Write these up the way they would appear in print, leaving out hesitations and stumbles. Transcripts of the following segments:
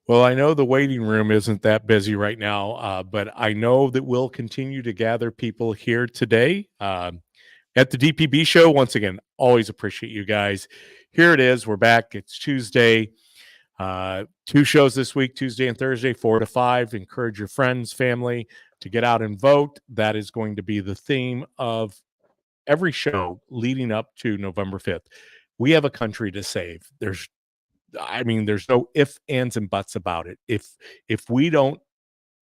Well, I know the waiting room isn't that busy right now, but I know that we'll continue to gather people here today at the DPB show. Once again, always appreciate you guys. Here it is. We're back. It's Tuesday. Two shows this week, Tuesday and Thursday, 4 to 5. Encourage your friends, family to get out and vote. That is going to be the theme of every show leading up to November 5th. We have a country to save. There's no ifs, ands, and buts about it. If we don't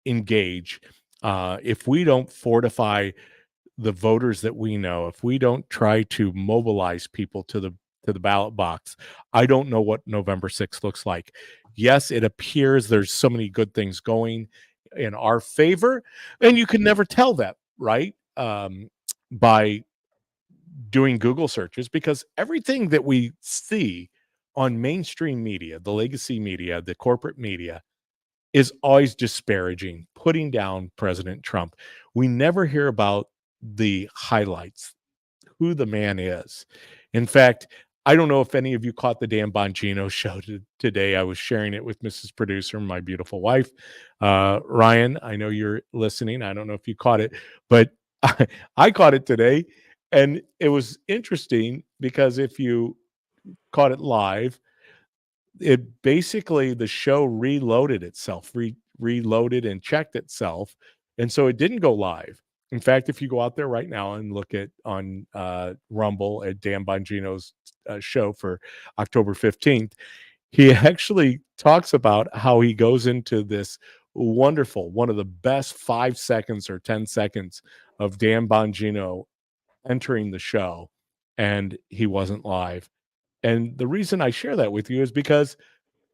engage, if we don't fortify the voters that we know, if we don't try to mobilize people to the ballot box, I don't know what November 6th looks like. Yes, it appears there's so many good things going in our favor, and you can never tell that, right? By doing Google searches, because everything that we see on mainstream media, the legacy media, the corporate media, is always disparaging, putting down President Trump. We never hear about the highlights, who the man is. In fact, I don't know if any of you caught the Dan Bongino show today. I was sharing it with Mrs. Producer, my beautiful wife. Ryan, I know you're listening. I don't know if you caught it, but I caught it today. And it was interesting because if you caught it live, it basically, the show reloaded itself, reloaded and checked itself, and so it didn't go live. In fact, if you go out there right now and look at on Rumble at Dan Bongino's show for October 15th, he actually talks about how he goes into this wonderful, one of the best 5 seconds or 10 seconds of Dan Bongino entering the show, and he wasn't live. And the reason I share that with you is because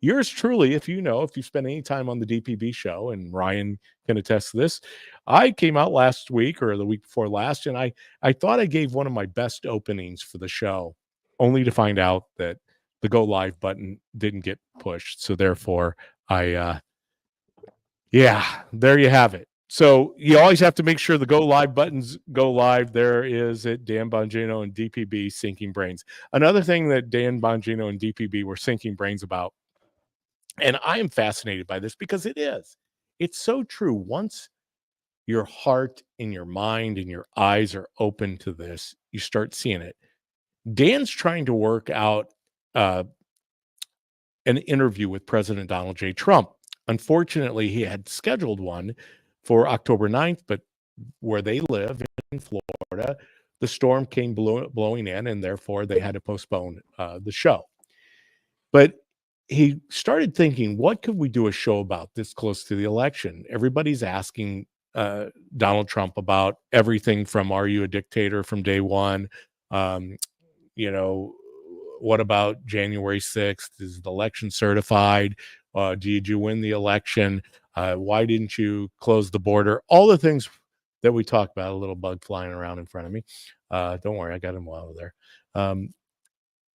yours truly, if you spend any time on the DPB show, and Ryan can attest to this, I came out last week or the week before last, and I thought I gave one of my best openings for the show, only to find out that the go live button didn't get pushed. So therefore, yeah, there you have it. So you always have to make sure the go live buttons go live. There is it, Dan Bongino and DPB sinking brains. Another thing that Dan Bongino and DPB were sinking brains about, and I am fascinated by this because it's so true. Once your heart and your mind and your eyes are open to this, you start seeing it. Dan's trying to work out uh, an interview with President Donald J. Trump. Unfortunately, he had scheduled one for October 9th, but where they live in Florida, the storm came blowing in, and therefore they had to postpone the show. But he started thinking, what could we do a show about this close to the election? Everybody's asking Donald Trump about everything from, are you a dictator from day one? Um, you know, what about January 6th? Is the election certified? Did you win the election? Why didn't you close the border? All the things that we talk about. A little bug flying around in front of me. Don't worry, I got him while there.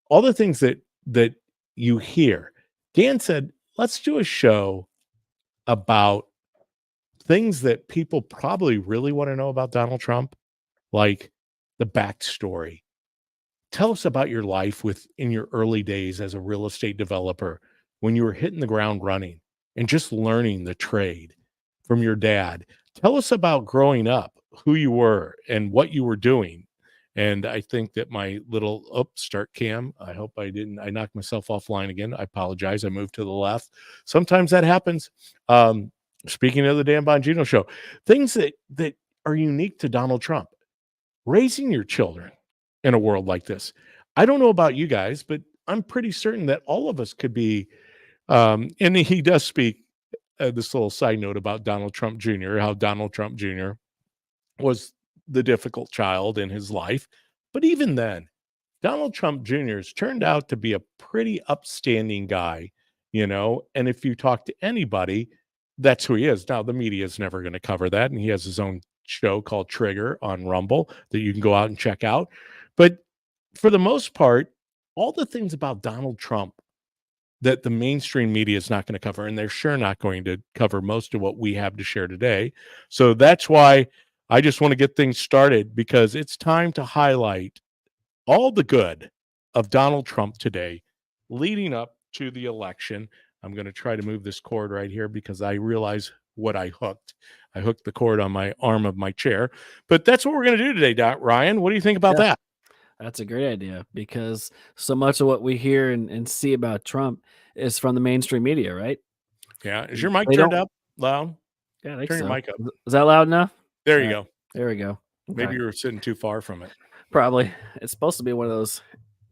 All the things that you hear. Dan said, let's do a show about things that people probably really want to know about Donald Trump, like the backstory. Tell us about your life in your early days as a real estate developer, when you were hitting the ground running and just learning the trade from your dad. Tell us about growing up, who you were and what you were doing. And I think that my little start cam, I hope I knocked myself offline again. I apologize. I moved to the left. Sometimes that happens. Speaking of the Dan Bongino show, things that are unique to Donald Trump, raising your children in a world like this. I don't know about you guys, but I'm pretty certain that all of us could be, and he does speak this little side note about Donald Trump Jr., how Donald Trump Jr. was the difficult child in his life. But even then, Donald Trump Jr. has turned out to be a pretty upstanding guy, and if you talk to anybody, that's who he is. Now, the media is never going to cover that, and he has his own show called Trigger on Rumble that you can go out and check out. But for the most part, all the things about Donald Trump that the mainstream media is not going to cover, and they're sure not going to cover most of what we have to share today. So that's why I just want to get things started, because it's time to highlight all the good of Donald Trump today, leading up to the election. I'm going to try to move this cord right here because I realize what I hooked. I hooked the cord on my arm of my chair. But that's what we're going to do today, Ryan. What do you think about that? That's a great idea because so much of what we hear and see about Trump is from the mainstream media, right? Yeah. Is your mic They turned don't. up loud? Yeah, I think Turn your so. mic up. Is that loud enough? There you go. There we go. Maybe Okay. you were sitting too far from it. Probably. It's supposed to be one of those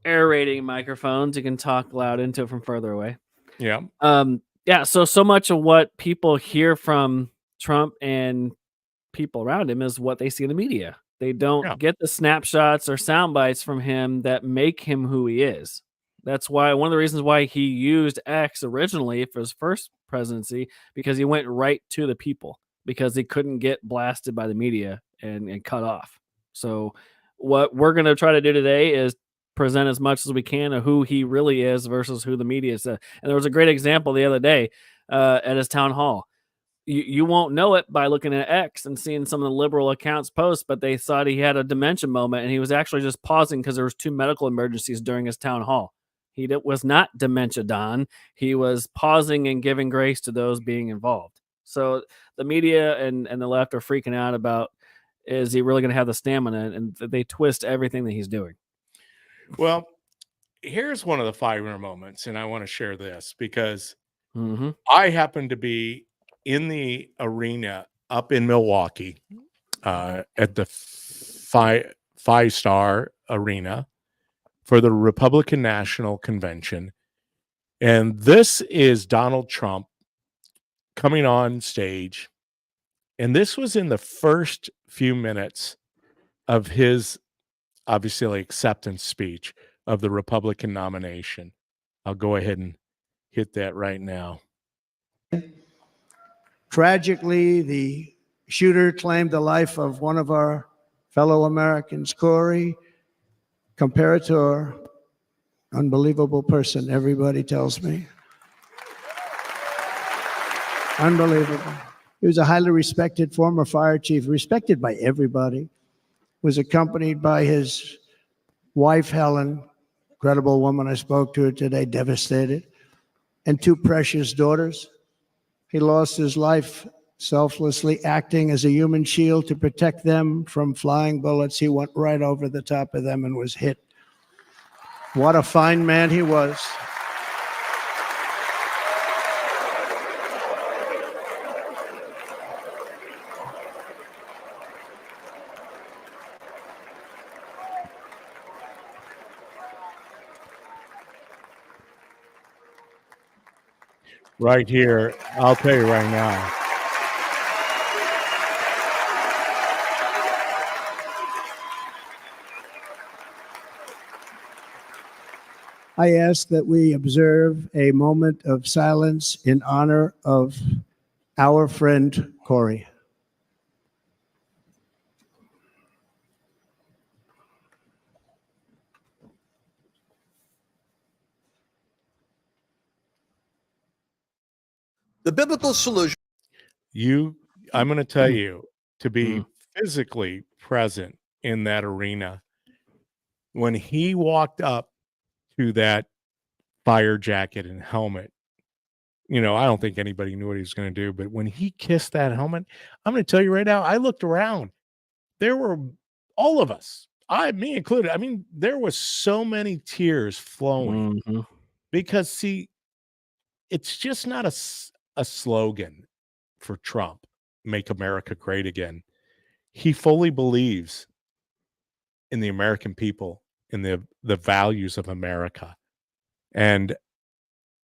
aerating microphones. You can talk loud into it from further away. Yeah. Yeah. So much of what people hear from Trump and people around him is what they see in the media. They don't get the snapshots or sound bites from him that make him who he is. That's why one of the reasons why he used X originally for his first presidency, because he went right to the people because he couldn't get blasted by the media and cut off. So what we're going to try to do today is present as much as we can of who he really is versus who the media is. And there was a great example the other day at his town hall. You won't know it by looking at X and seeing some of the liberal accounts post, but they thought he had a dementia moment, and he was actually just pausing because there was 2 medical emergencies during his town hall. He was not dementia Don. He was pausing and giving grace to those being involved. So the media and the left are freaking out about, is he really going to have the stamina? And they twist everything that he's doing. Well, here's one of the 500 moments, and I want to share this because I happen to be in the arena up in Milwaukee at the Five Star Arena for the Republican National Convention. And this is Donald Trump coming on stage. And this was in the first few minutes of his, obviously, acceptance speech of the Republican nomination. I'll go ahead and hit that right now. Tragically, the shooter claimed the life of one of our fellow Americans, Corey, comparator, unbelievable person, everybody tells me. Unbelievable. He was a highly respected former fire chief, respected by everybody. Was accompanied by his wife, Helen, incredible woman. I spoke to her today, devastated, and 2 precious daughters. He lost his life selflessly acting as a human shield to protect them from flying bullets. He went right over the top of them and was hit. What a fine man he was. Right here, I'll tell you right now. I ask that we observe a moment of silence in honor of our friend Corey. The biblical solution. I'm going to tell you, to be physically present in that arena, when he walked up to that fire jacket and helmet, I don't think anybody knew what he was going to do, but when he kissed that helmet, I'm going to tell you right now, I looked around. There were all of us, me included. I mean, there was so many tears flowing because, see, it's just not a slogan for Trump, make America great again. He fully believes in the American people, in the values of America. And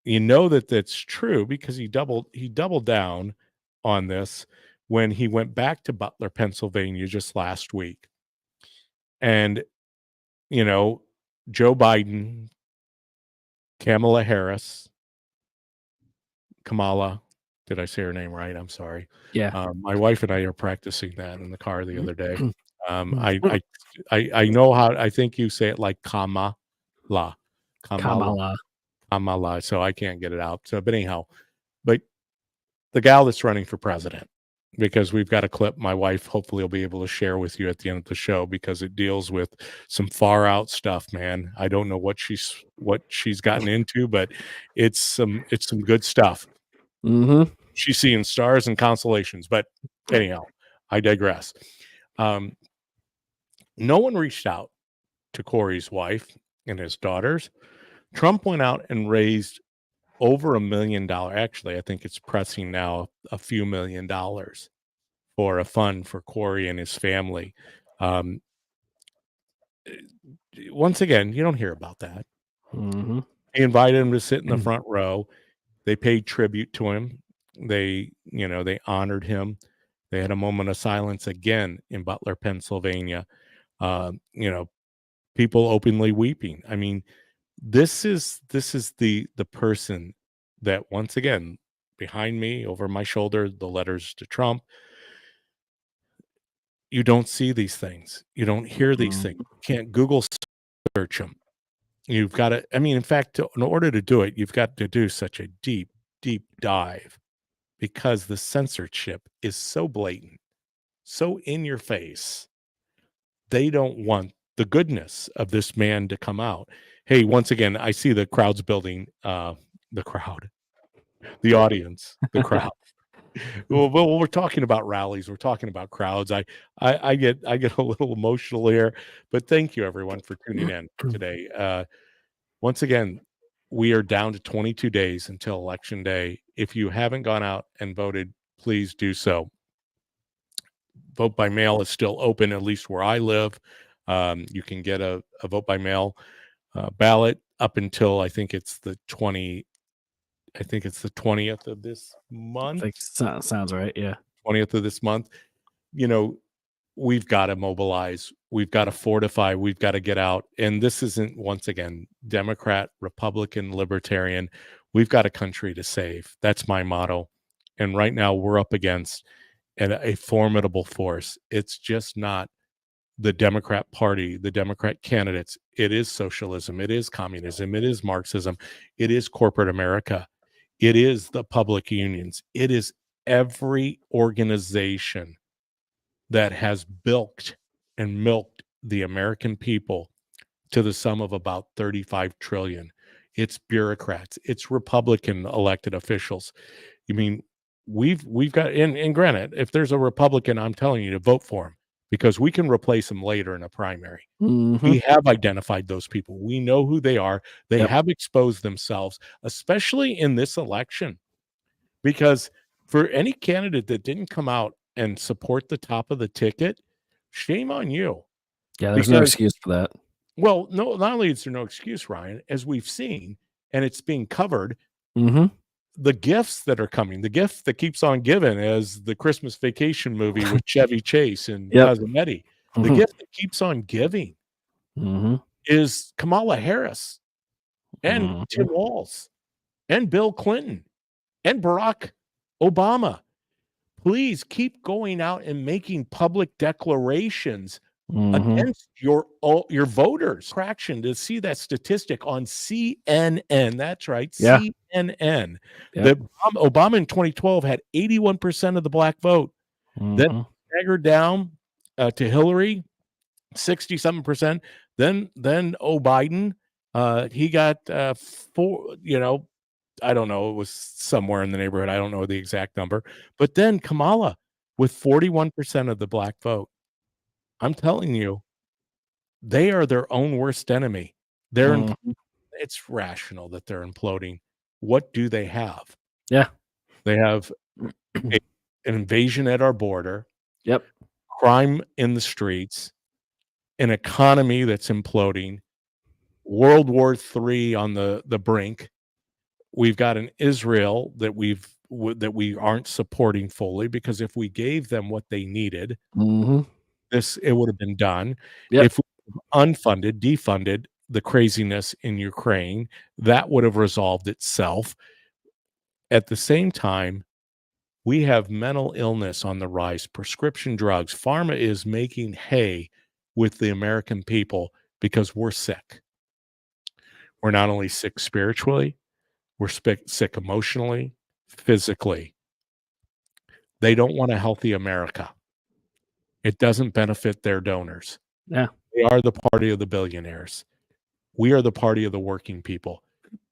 that's true because he doubled down on this when he went back to Butler, Pennsylvania just last week. And, Joe Biden, Kamala Harris, Kamala, did I say her name right? I'm sorry. Yeah. My wife and I are practicing that in the car the other day. I know how, I think you say it like Kamala. So I can't get it out. So, but anyhow, but the gal that's running for president, because we've got a clip my wife hopefully will be able to share with you at the end of the show, because it deals with some far out stuff, man. I don't know what she's gotten into, but it's some good stuff. Mm-hmm. She's seeing stars and constellations, but anyhow, I digress. No one reached out to Corey's wife and his daughters. Trump went out and raised over $1 million. Actually, I think it's pressing now a few $1,000,000 for a fund for Corey and his family. Once again, you don't hear about that. Mm-hmm. They invited him to sit in the front row. They paid tribute to him. They honored him. They had a moment of silence again in Butler, Pennsylvania. People openly weeping. I mean, this is the person that, once again, behind me, over my shoulder, the letters to Trump. You don't see these things. You don't hear these things. You can't Google search them. You've got to, I mean, in fact, in order to do it, you've got to do such a deep, deep dive, because the censorship is so blatant, so in your face. They don't want the goodness of this man to come out. Hey, once again, I see the crowds building, the audience, the crowd. Well, we're talking about rallies. We're talking about crowds. I get a little emotional here, but thank you everyone for tuning in today. Once again, we are down to 22 days until Election Day. If you haven't gone out and voted, please do so. Vote by mail is still open, at least where I live. You can get a vote by mail ballot up until I think it's the 20th of this month. I think sounds right. Yeah. 20th of this month. We've got to mobilize. We've got to fortify. We've got to get out. And this isn't, once again, Democrat, Republican, Libertarian. We've got a country to save. That's my motto. And right now we're up against a formidable force. It's just not the Democrat Party, the Democrat candidates. It is socialism. It is communism. It is Marxism. It is corporate America. It is the public unions. It is every organization that has bilked and milked the American people to the sum of about 35 trillion. It's bureaucrats. It's Republican elected officials. I mean, we've got, and granted, if there's a Republican, I'm telling you to vote for him, because we can replace him later in a primary. Mm-hmm. We have identified those people. We know who they are. They Yep. have exposed themselves, especially in this election, because for any candidate that didn't come out and support the top of the ticket, shame on you. Yeah, there's no excuse for that. Well, no, not only is there no excuse, Ryan, as we've seen, and it's being covered, Mm-hmm. the gifts that are coming, the gift that keeps on giving, as the Christmas Vacation movie with Chevy Chase and Cousin Eddie, the gift that keeps on giving is Kamala Harris and Tim Walz and Bill Clinton and Barack Obama. Please keep going out and making public declarations against your voters. Fraction to see that statistic on CNN. That's right, CNN. That Obama in 2012 had 81% of the black vote. Then staggered down to Hillary, 60-something%. Then Biden, he got I don't know, it was somewhere in the neighborhood. I don't know the exact number. But then Kamala with 41% of the black vote. I'm telling you, they are their own worst enemy. It's rational that they're imploding. What do they have? Yeah. They have an invasion at our border. Yep. Crime in the streets, an economy that's imploding, World War III on the brink. We've got an Israel that we aren't supporting fully, because if we gave them what they needed, it would have been done. Yep. If we unfunded, defunded the craziness in Ukraine, that would have resolved itself. At the same time, we have mental illness on the rise, prescription drugs. Pharma is making hay with the American people because we're sick. We're not only sick spiritually, we're sick emotionally, physically. They don't want a healthy America. It doesn't benefit their donors. Yeah. They are the party of the billionaires. We are the party of the working people.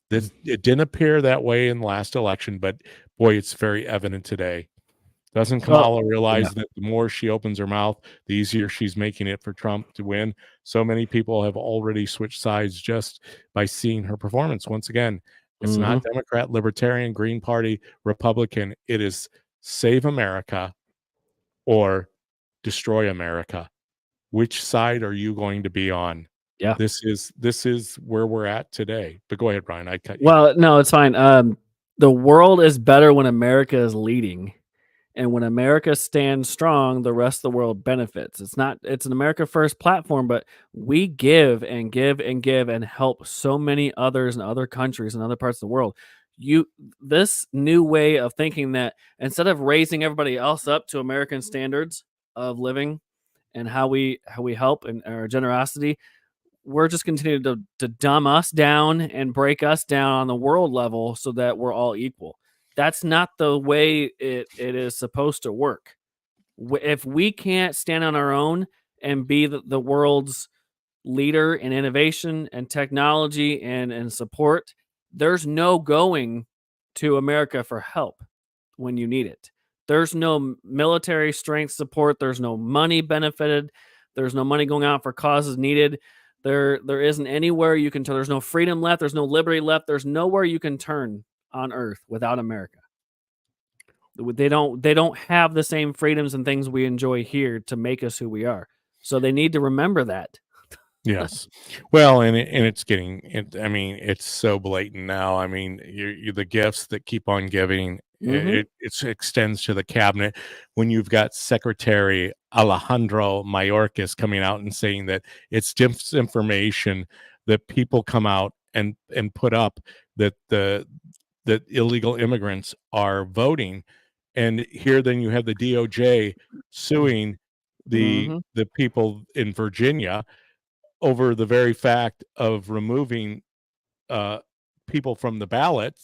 It didn't appear that way in the last election, but boy, it's very evident today. Doesn't Kamala realize that the more she opens her mouth, the easier she's making it for Trump to win? So many people have already switched sides just by seeing her performance. Once again, it's not Democrat, Libertarian, Green Party, Republican. It is save America or destroy America. Which side are you going to be on? Yeah. This is where we're at today. But go ahead, Brian. I cut you. Well, no, it's fine. The world is better when America is leading. And when America stands strong, the rest of the world benefits. It's an America First platform, but we give and give and give and help so many others in other countries and other parts of the world. This new way of thinking that instead of raising everybody else up to American standards of living and how we help and our generosity, we're just continuing to dumb us down and break us down on the world level so that we're all equal. That's not the way it is supposed to work. If we can't stand on our own and be the world's leader in innovation and technology and support, there's no going to America for help when you need it. There's no military strength support. There's no money benefited. There's no money going out for causes needed. There isn't anywhere you can turn. There's no freedom left. There's no liberty left. There's nowhere you can turn on earth without America. They don't have the same freedoms and things we enjoy here to make us who we are. So they need to remember that. Yes. Well, and it's getting it. I mean, it's so blatant now. I mean, you the gifts that keep on giving. It extends to the cabinet when you've got Secretary Alejandro Mayorkas coming out and saying that it's disinformation that people come out and put up that that illegal immigrants are voting, and here then you have the DOJ suing the people in Virginia over the very fact of removing people from the ballot,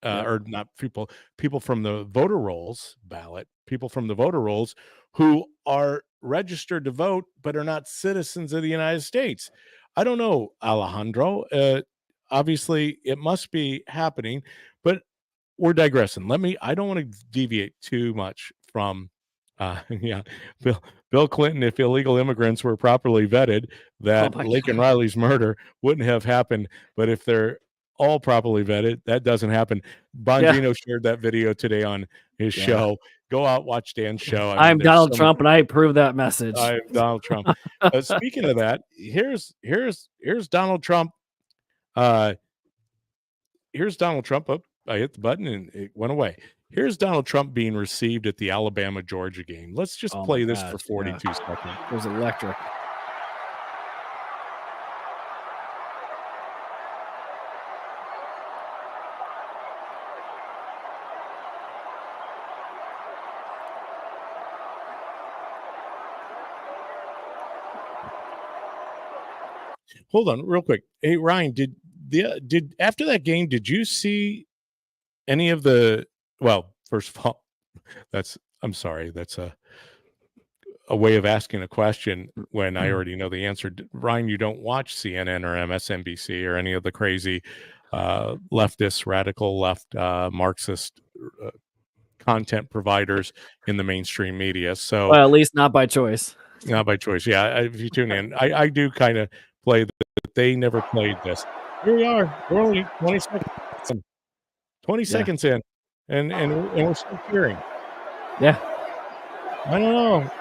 or not people from the voter rolls ballot, people from the voter rolls who are registered to vote but are not citizens of the United States. I don't know, Alejandro. Obviously, it must be happening, but we're digressing. I don't want to deviate too much from, yeah, Bill Clinton. If illegal immigrants were properly vetted, that Laken Riley's murder wouldn't have happened. But if they're all properly vetted, that doesn't happen. Bongino shared that video today on his show. Go out, watch Dan's show. I'm Donald Trump, and I approve that message. I'm Donald Trump. Speaking of that, here's Donald Trump. Here's Donald Trump. Oh, I hit the button and it went away. Here's Donald Trump being received at the Alabama-Georgia game. Let's just play this for 42 seconds. It was electric. Hold on real quick. Hey, Ryan, did after that game, did you see any of the, well, first of all, I'm sorry, that's a way of asking a question when I already know the answer. Ryan, you don't watch CNN or MSNBC or any of the crazy leftist, radical left, Marxist content providers in the mainstream media. So, well, at least not by choice. Not by choice. Yeah, if you tune in, I do kind of play that they never played this. Here we are. We're only 20 seconds in. 20 seconds in, and we're still cheering. Yeah. I don't know.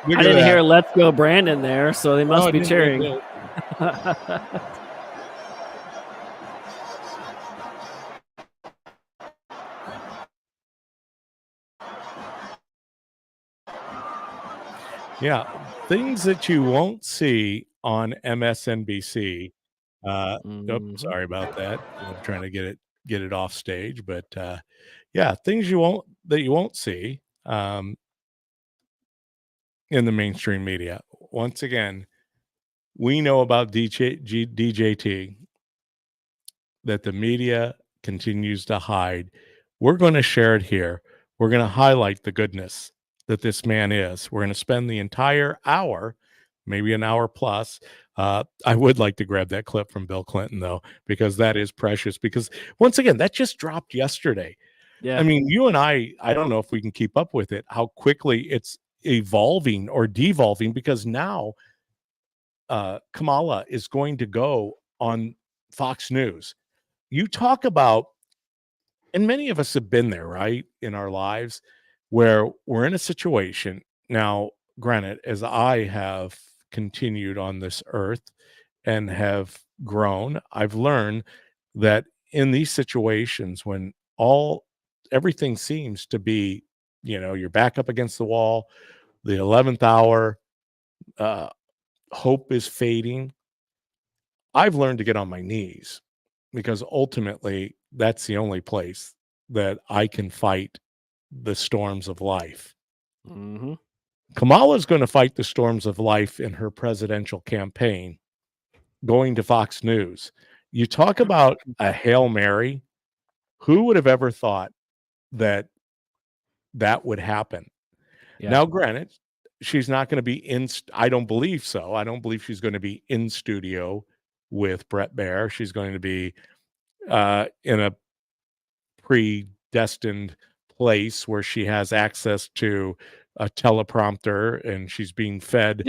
I didn't hear "Let's Go Brandon" there, so they must be cheering. Yeah, things that you won't see on MSNBC. Oops, sorry about that. I'm trying to get it off stage, but yeah, things you won't see in the mainstream media. Once again, we know about DJT that the media continues to hide. We're going to share it here. We're going to highlight the goodness that this man is. We're going to spend the entire hour, maybe an hour plus. I would like to grab that clip from Bill Clinton, though, because that is precious. Because once again, that just dropped yesterday. Yeah. I mean, you and I don't know if we can keep up with it, how quickly it's evolving or devolving, because now Kamala is going to go on Fox News. You talk about, and many of us have been there, right, in our lives, where we're in a situation. Now, granted, as I have continued on this earth and have grown, I've learned that in these situations when everything seems to be, you're back up against the wall, the 11th hour, hope is fading, I've learned to get on my knees, because ultimately that's the only place that I can fight the storms of life. Mm-hmm. Kamala's going to fight the storms of life in her presidential campaign, going to Fox News. You talk about a Hail Mary. Who would have ever thought that would happen? Yeah. Now, granted, she's not going to be I don't believe so. I don't believe she's going to be in studio with Brett Baer. She's going to be in a predestined place where she has access to a teleprompter and she's being fed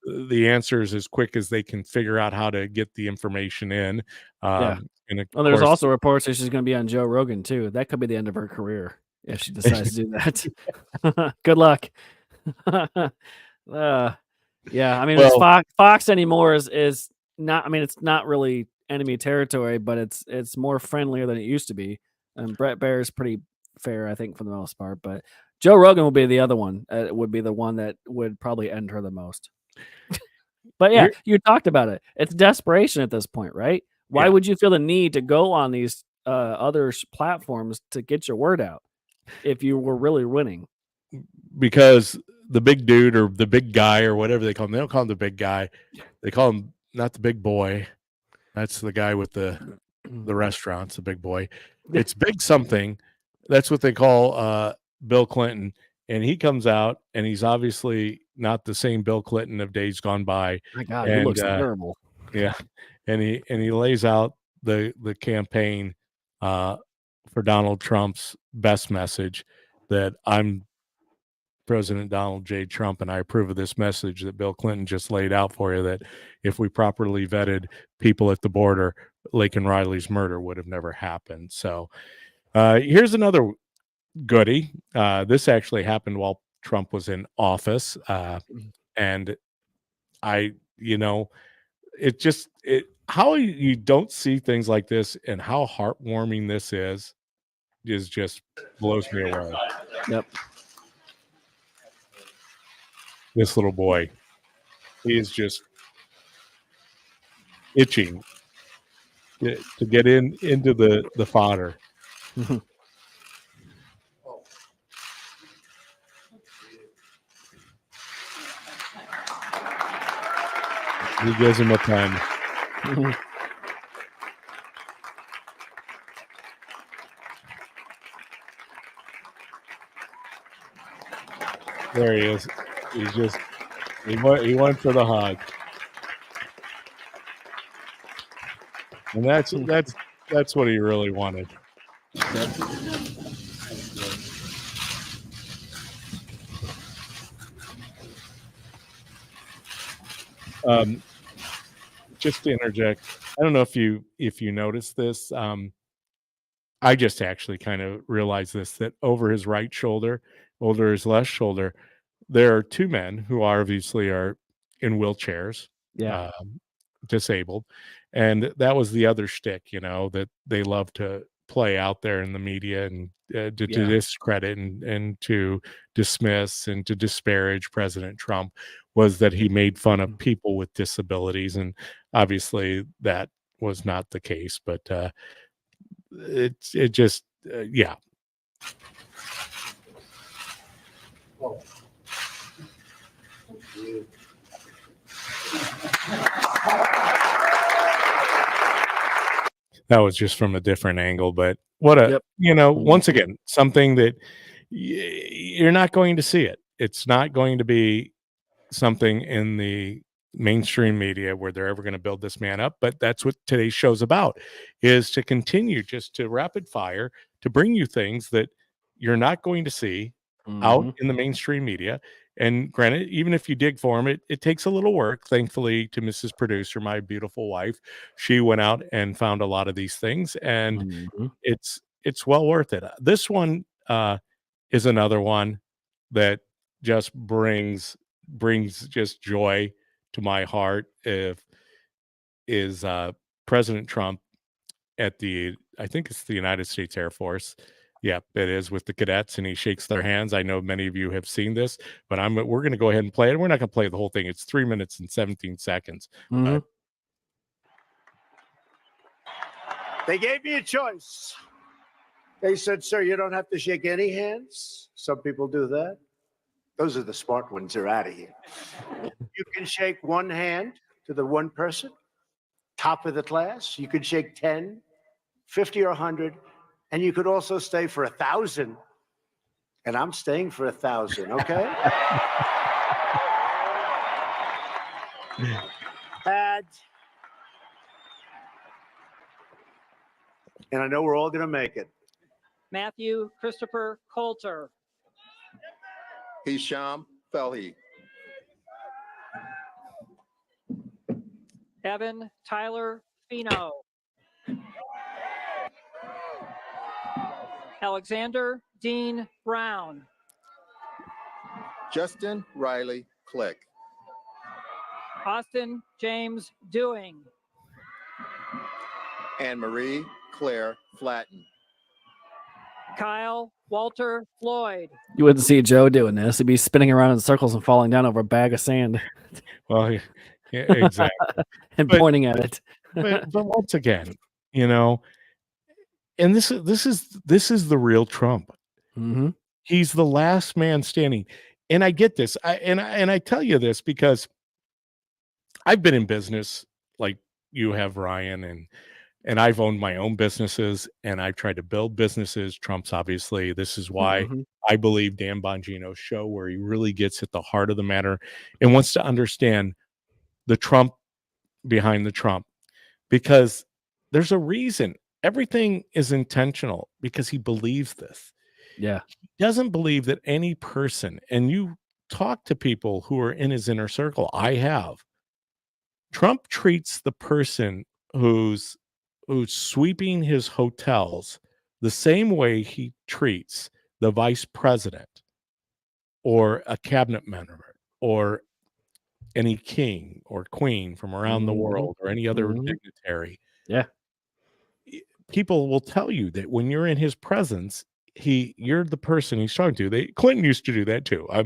the answers as quick as they can figure out how to get the information in. And well, there's also reports that she's going to be on Joe Rogan too. That could be the end of her career if she decides to do that. Good luck. Yeah, I mean, it's Fox anymore is not. I mean, it's not really enemy territory, but it's more friendlier than it used to be. And Brett Baer is pretty fair, I think, for the most part. But Joe Rogan will be the other one. Would be the one that would probably end her the most. But yeah, you talked about it. It's desperation at this point, right? Why would you feel the need to go on these other platforms to get your word out if you were really winning? Because the big dude or the big guy or whatever they call him, they don't call him the big guy. They call him not the big boy. That's the guy with the restaurants, the big boy. It's big something. That's what they call Bill Clinton. And he comes out and he's obviously not the same Bill Clinton of days gone by. My God, he looks terrible. Yeah. And he lays out the campaign for Donald Trump's best message, that I'm President Donald J. Trump, and I approve of this message that Bill Clinton just laid out for you, that if we properly vetted people at the border, Laken Riley's murder would have never happened. So here's another goodie. This actually happened while Trump was in office. And how you don't see things like this and how heartwarming this is just blows me away. Yep. This little boy, he is just itching to get into the fodder. He gives him a pen. There he is. He's just he went for the hug, and that's what he really wanted. Just to interject, I don't know if you noticed this. I just actually kind of realized this, that over his right shoulder, over his left shoulder, there are two men who obviously are in wheelchairs, disabled. And that was the other shtick, that they love to play out there in the media and to discredit and to dismiss and to disparage President Trump, was that he made fun of people with disabilities. And obviously that was not the case, but it just, yeah. That was just from a different angle, but what once again, something that you're not going to see it. It's not going to be something in the mainstream media where they're ever going to build this man up. But that's what today's show's about, is to continue just to rapid fire, to bring you things that you're not going to see out Mhm. in the mainstream media. And granted, even if you dig for them, it takes a little work. Thankfully, to Mrs. Producer, my beautiful wife, she went out and found a lot of these things, and Mhm. it's well worth it. This one is another one that just brings just joy to my heart. If is President Trump at the, I think it's the United States Air Force. Yeah, it is, with the cadets, and he shakes their hands. I know many of you have seen this, but we're going to go ahead and play it. We're not going to play the whole thing. It's 3 minutes and 17 seconds. Mhm. They gave me a choice. They said, sir, you don't have to shake any hands. Some people do that. Those are the smart ones. They're out of here. You can shake one hand to the one person, top of the class. You could shake 10, 50, or 100. And you could also stay for 1,000. And I'm staying for 1,000, okay? And I know we're all going to make it. Matthew Christopher Coulter. Hisham Felhi. Evan Tyler Fino. Alexander Dean Brown. Justin Riley Click. Austin James Dewing. Anne Marie Claire Flatten. Kyle Walter Floyd. You wouldn't see Joe doing this. He'd be spinning around in circles and falling down over a bag of sand Well, yeah, exactly. and But- pointing at it. but once again, and this is the real Trump. Mhm. He's the last man standing. And I get this. I tell you this because I've been in business like you have, Ryan, and I've owned my own businesses, and I've tried to build businesses. Trump's obviously, this is why Mhm. I believe Dan Bongino's show, where he really gets at the heart of the matter and wants to understand the Trump behind the Trump, because there's a reason. Everything is intentional because he believes this. Yeah. He doesn't believe that any person, and you talk to people who are in his inner circle, I have. Trump treats the person who's sweeping his hotels the same way he treats the vice president or a cabinet member or any king or queen from around the Mhm. world or any other Mhm. dignitary. Yeah. People will tell you that when you're in his presence, you're the person he's talking to. Clinton used to do that too. I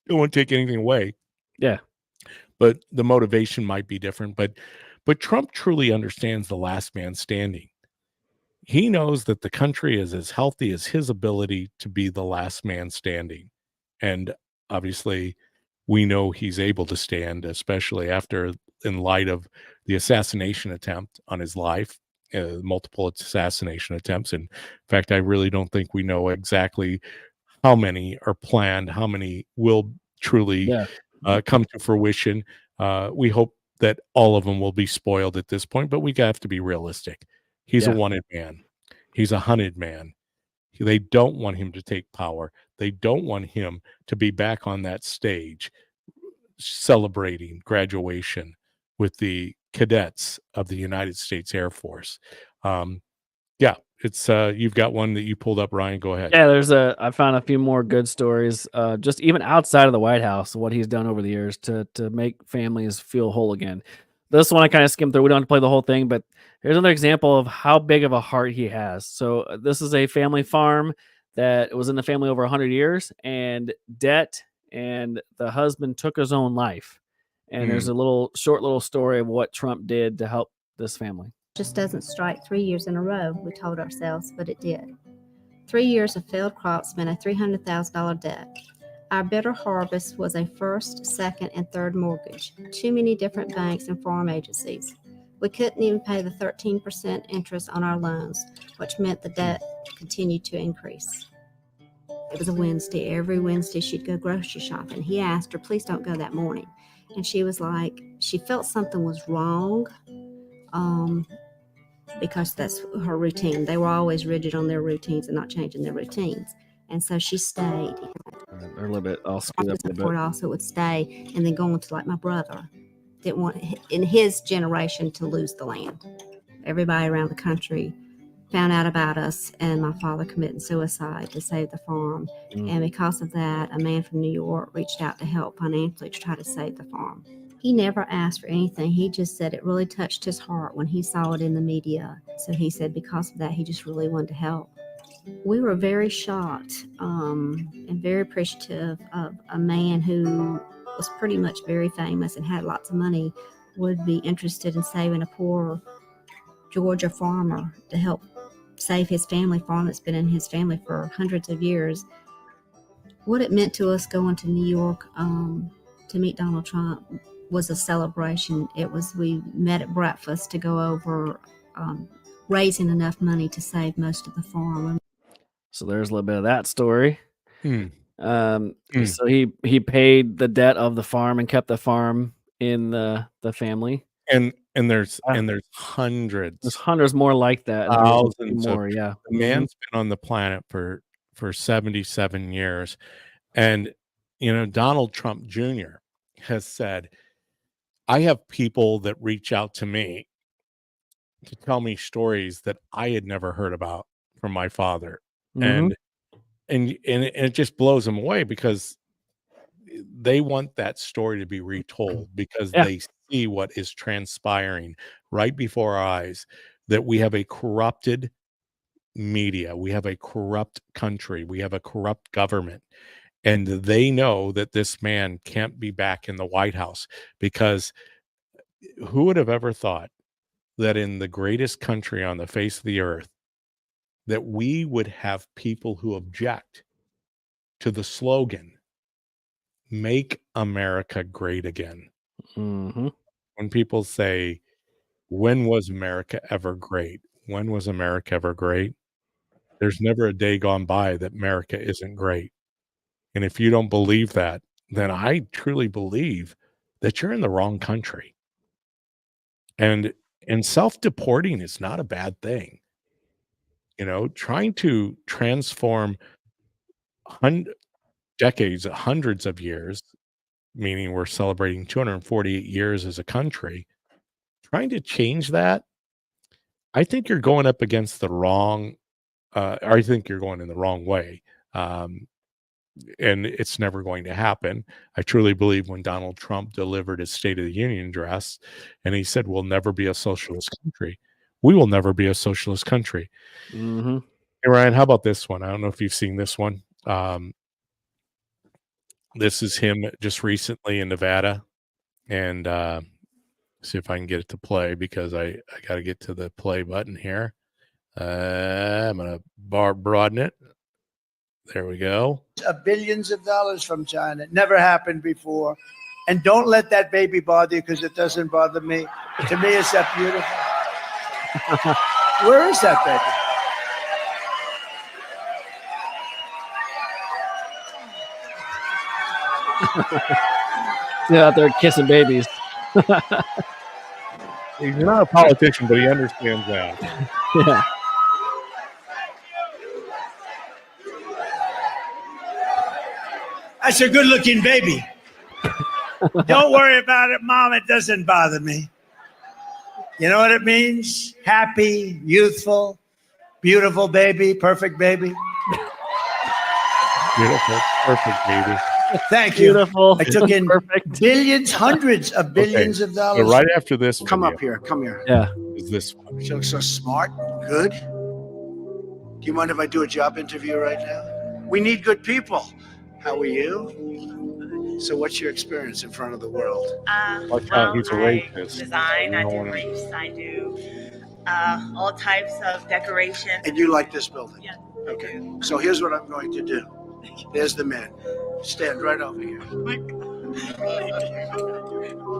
don't want to take anything away, Yeah. but the motivation might be different. But Trump truly understands the last man standing. He knows that the country is as healthy as his ability to be the last man standing. And obviously, we know he's able to stand, especially in light of the assassination attempt on his life, multiple assassination attempts. In fact, I really don't think we know exactly how many are planned, how many will truly Yeah. come to fruition. We hope that all of them will be spoiled at this point, but we have to be realistic. He's a Yeah. wanted man. He's a hunted man. They don't want him to take power. They don't want him to be back on that stage celebrating graduation with the cadets of the United States Air Force. Yeah, it's you've got one that you pulled up, Ryan. Go ahead. Yeah, I found a few more good stories, just even outside of the White House, what he's done over the years to make families feel whole again. This one I kind of skimmed through. We don't have to play the whole thing, but here's another example of how big of a heart he has. So this is a family farm that was in the family over 100 years, and debt, and the husband took his own life. And there's a short little story of what Trump did to help this family. Just doesn't strike 3 years in a row, we told ourselves, but it did. 3 years of failed crops meant a $300,000 debt. Our bitter harvest was a first, second, and third mortgage, too many different banks and farm agencies. We couldn't even pay the 13% interest on our loans, which meant the debt continued to increase. It was a Wednesday. Every Wednesday she'd go grocery shopping. He asked her, please don't go that morning. And she was like, she felt something was wrong because that's her routine. They were always rigid on their routines and not changing their routines. And so she stayed. They're a little bit all screwed up a little Support bit. also would stay and then go on to like my brother. Didn't want in his generation to lose the land. Everybody around the country found out about us and my father committing suicide to save the farm. And because of that, a man from New York reached out to help financially to try to save the farm. He never asked for anything. He just said it really touched his heart when he saw it in the media. So he said because of that, he just really wanted to help. We were very shocked and very appreciative of a man who was pretty much very famous and had lots of money would be interested in saving a poor Georgia farmer to help save his family farm that's been in his family for hundreds of years. What it meant to us going to New York to meet Donald Trump was a celebration. We met at breakfast to go over raising enough money to save most of the farm. So there's a little bit of that story. Hmm. So he paid the debt of the farm and kept the farm in the family. And there's hundreds. There's hundreds more like that. Thousands more, of, yeah. The man's been on the planet for 77 years. And, Donald Trump Jr. has said, I have people that reach out to me to tell me stories that I had never heard about from my father. And it just blows them away because they want that story to be retold because they see what is transpiring right before our eyes, that we have a corrupted media, we have a corrupt country, we have a corrupt government, and they know that this man can't be back in the White House because who would have ever thought that in the greatest country on the face of the earth that we would have people who object to the slogan, "Make America Great Again." When people say, when was America ever great? When was America ever great? There's never a day gone by that America isn't great. And if you don't believe that, then I truly believe that you're in the wrong country. And self-deporting is not a bad thing. Trying to transform hundreds of years, meaning we're celebrating 248 years as a country, trying to change that, I think you're going up against the wrong, I think you're going in the wrong way. And it's never going to happen. I truly believe when Donald Trump delivered his State of the Union address and he said, we'll never be a socialist country, we will never be a socialist country. Hey, Ryan, how about this one? I don't know if you've seen this one. This is him just recently in Nevada. And see if I can get it to play because I got to get to the play button here. I'm going to broaden it. There we go. Billions of dollars from China. It never happened before. And don't let that baby bother you because it doesn't bother me. To me, it's that beautiful. Where is that baby? Out there kissing babies. He's not a politician, but he understands that. Yeah. That's a good-looking baby. Don't worry about it, Mom. It doesn't bother me. You know what it means? Happy, youthful, beautiful baby, perfect baby. Beautiful, perfect baby. Thank you. Beautiful. I took in perfect. Billions, hundreds of billions of dollars. So right after this, Come up here. Come here. Yeah. is this one. She looks so smart, good. Do you mind if I do a job interview right now? We need good people. How are you? So what's your experience in front of the world? Watch out, he's a racist. Design, I do wreaths, I do all types of decorations. And you like this building? Yeah. Okay. So here's what I'm going to do. There's the man. Stand right over here.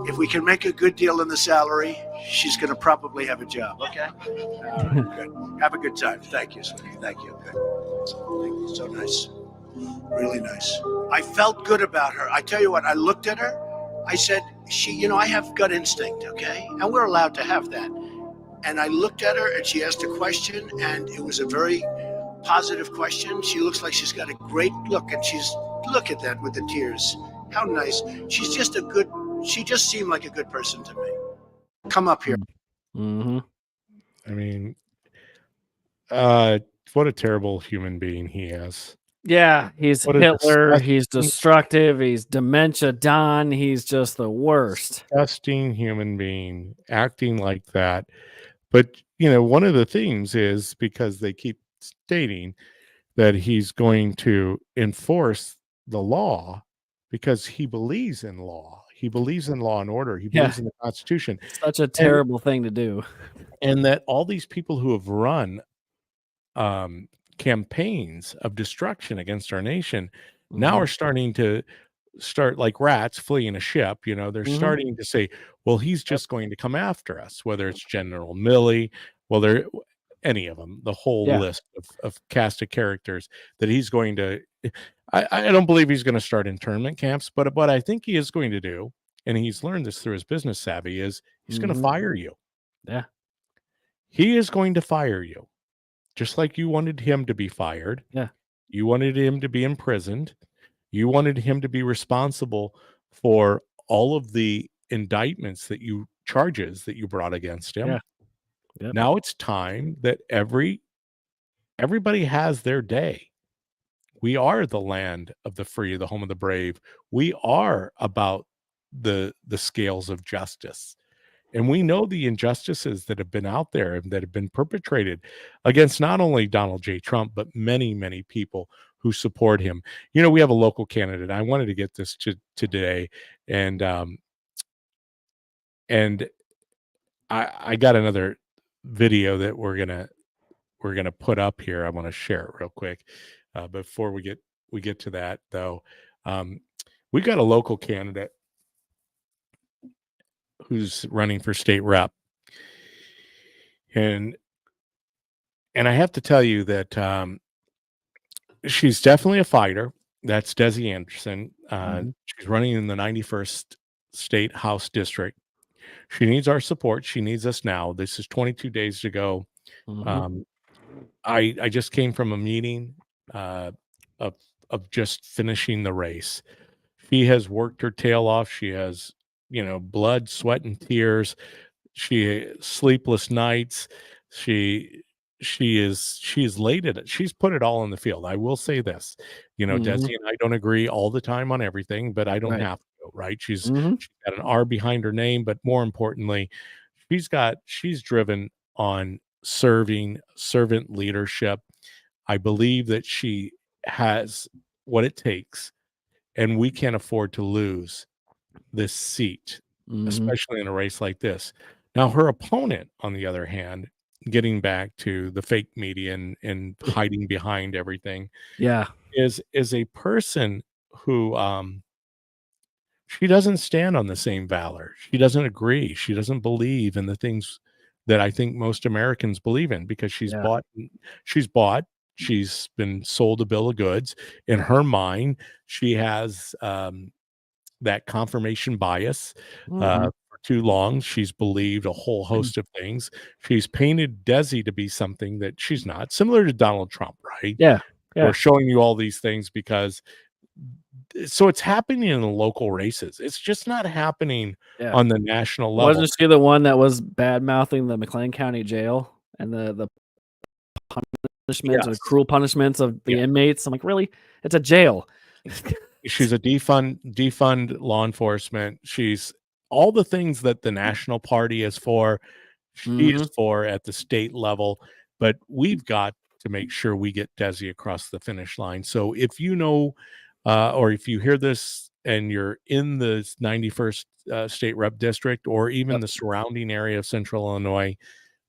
If we can make a good deal in the salary, she's going to probably have a job. Okay? Good. Have a good time. Thank you, sweetie. Thank you. Good. Thank you. So nice. Really nice. I felt good about her. I tell you what, I looked at her. I said, I have gut instinct, okay? And we're allowed to have that. And I looked at her and she asked a question, and it was a very positive question. She looks like she's got a great look, and look at that with the tears. How nice. She just seemed like a good person to me. Come up here. Mm-hmm. I mean, what a terrible human being he is. Yeah, he's What a Hitler. He's disgusting, destructive. He's dementia Don. He's just the worst. disgusting human being acting like that. But, one of the things is because they keep stating that he's going to enforce the law because he believes in law. He believes in law and order. He Yeah. believes in the Constitution. Such a terrible thing to do. And that all these people who have run campaigns of destruction against our nation now are starting to like rats fleeing a ship. They're starting to say, well, he's just going to come after us, whether it's General Milley, any of them, the whole list of cast of characters that he's going to. I don't believe he's going to start internment camps, but what I think he is going to do, and he's learned this through his business savvy, is he's going to fire you. Yeah. He is going to fire you. Just like you wanted him to be fired. Yeah. You wanted him to be imprisoned. You wanted him to be responsible for all of the indictments charges that you brought against him. Yeah. Yep. Now it's time that everybody has their day. We are the land of the free, the home of the brave. We are about the scales of justice. And we know the injustices that have been out there and that have been perpetrated against not only Donald J. Trump, but many, many people who support him. We have a local candidate. I wanted to get this to today, and I got another video that we're gonna put up here. I want to share it real quick before we get to that, though. We got a local candidate who's running for state rep, and I have to tell you that she's definitely a fighter. That's Desi Anderson. She's running in the 91st State House District. She needs our support. She needs us now. This is 22 days to go. I just came from a meeting of just finishing the race. She has worked her tail off. She has, blood, sweat, and tears. She sleepless nights. She's laid it. She's put it all in the field. I will say this, Desi and I don't agree all the time on everything, but I don't have to, right? She's got an R behind her name, but more importantly, she's driven on servant leadership. I believe that she has what it takes, and we can't afford to lose this seat, especially in a race like this. Now, her opponent, on the other hand, getting back to the fake media and hiding behind everything, is a person who she doesn't stand on the same valor. She doesn't agree. She doesn't believe in the things that I think most Americans believe in, because she's been sold a bill of goods. In her mind, she has that confirmation bias. For too long, she's believed a whole host of things. She's painted Desi to be something that she's not, similar to Donald Trump, right? Yeah. We're showing you all these things because so it's happening in the local races. It's just not happening on the national level. Wasn't she the one that was bad mouthing the McLean County Jail and the punishments or cruel punishments of the inmates? I'm like, really? It's a jail. She's a defund law enforcement. She's all the things that the national party is for. She is for at the state level, but we've got to make sure we get Desi across the finish line. So if you know, or if you hear this and you're in the 91st state rep district, or even the surrounding area of Central Illinois,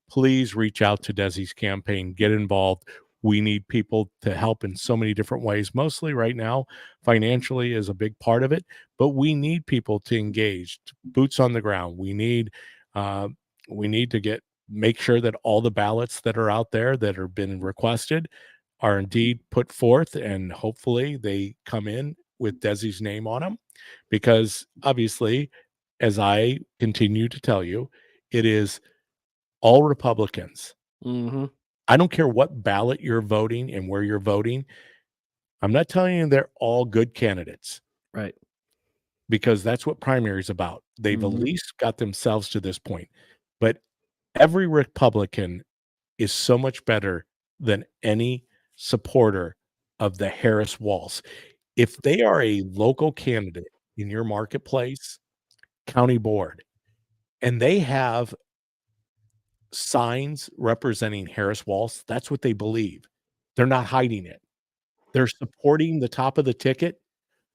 please reach out to Desi's campaign, get involved. We need people to help in so many different ways. Mostly right now, financially is a big part of it, but we need people to engage, boots on the ground. We need to make sure that all the ballots that are out there that have been requested are indeed put forth, and hopefully they come in with Desi's name on them, because obviously, as I continue to tell you, it is all Republicans. Mm-hmm. I don't care what ballot you're voting and where you're voting. I'm not telling you they're all good candidates, Right. because that's what primary is about. They've at Mhm. least got themselves to this point. But every Republican is so much better than any supporter of the Harris Walls. If they are a local candidate in your marketplace, county board, and they have signs representing Harris Walls, that's what they believe. They're not hiding it. They're supporting the top of the ticket.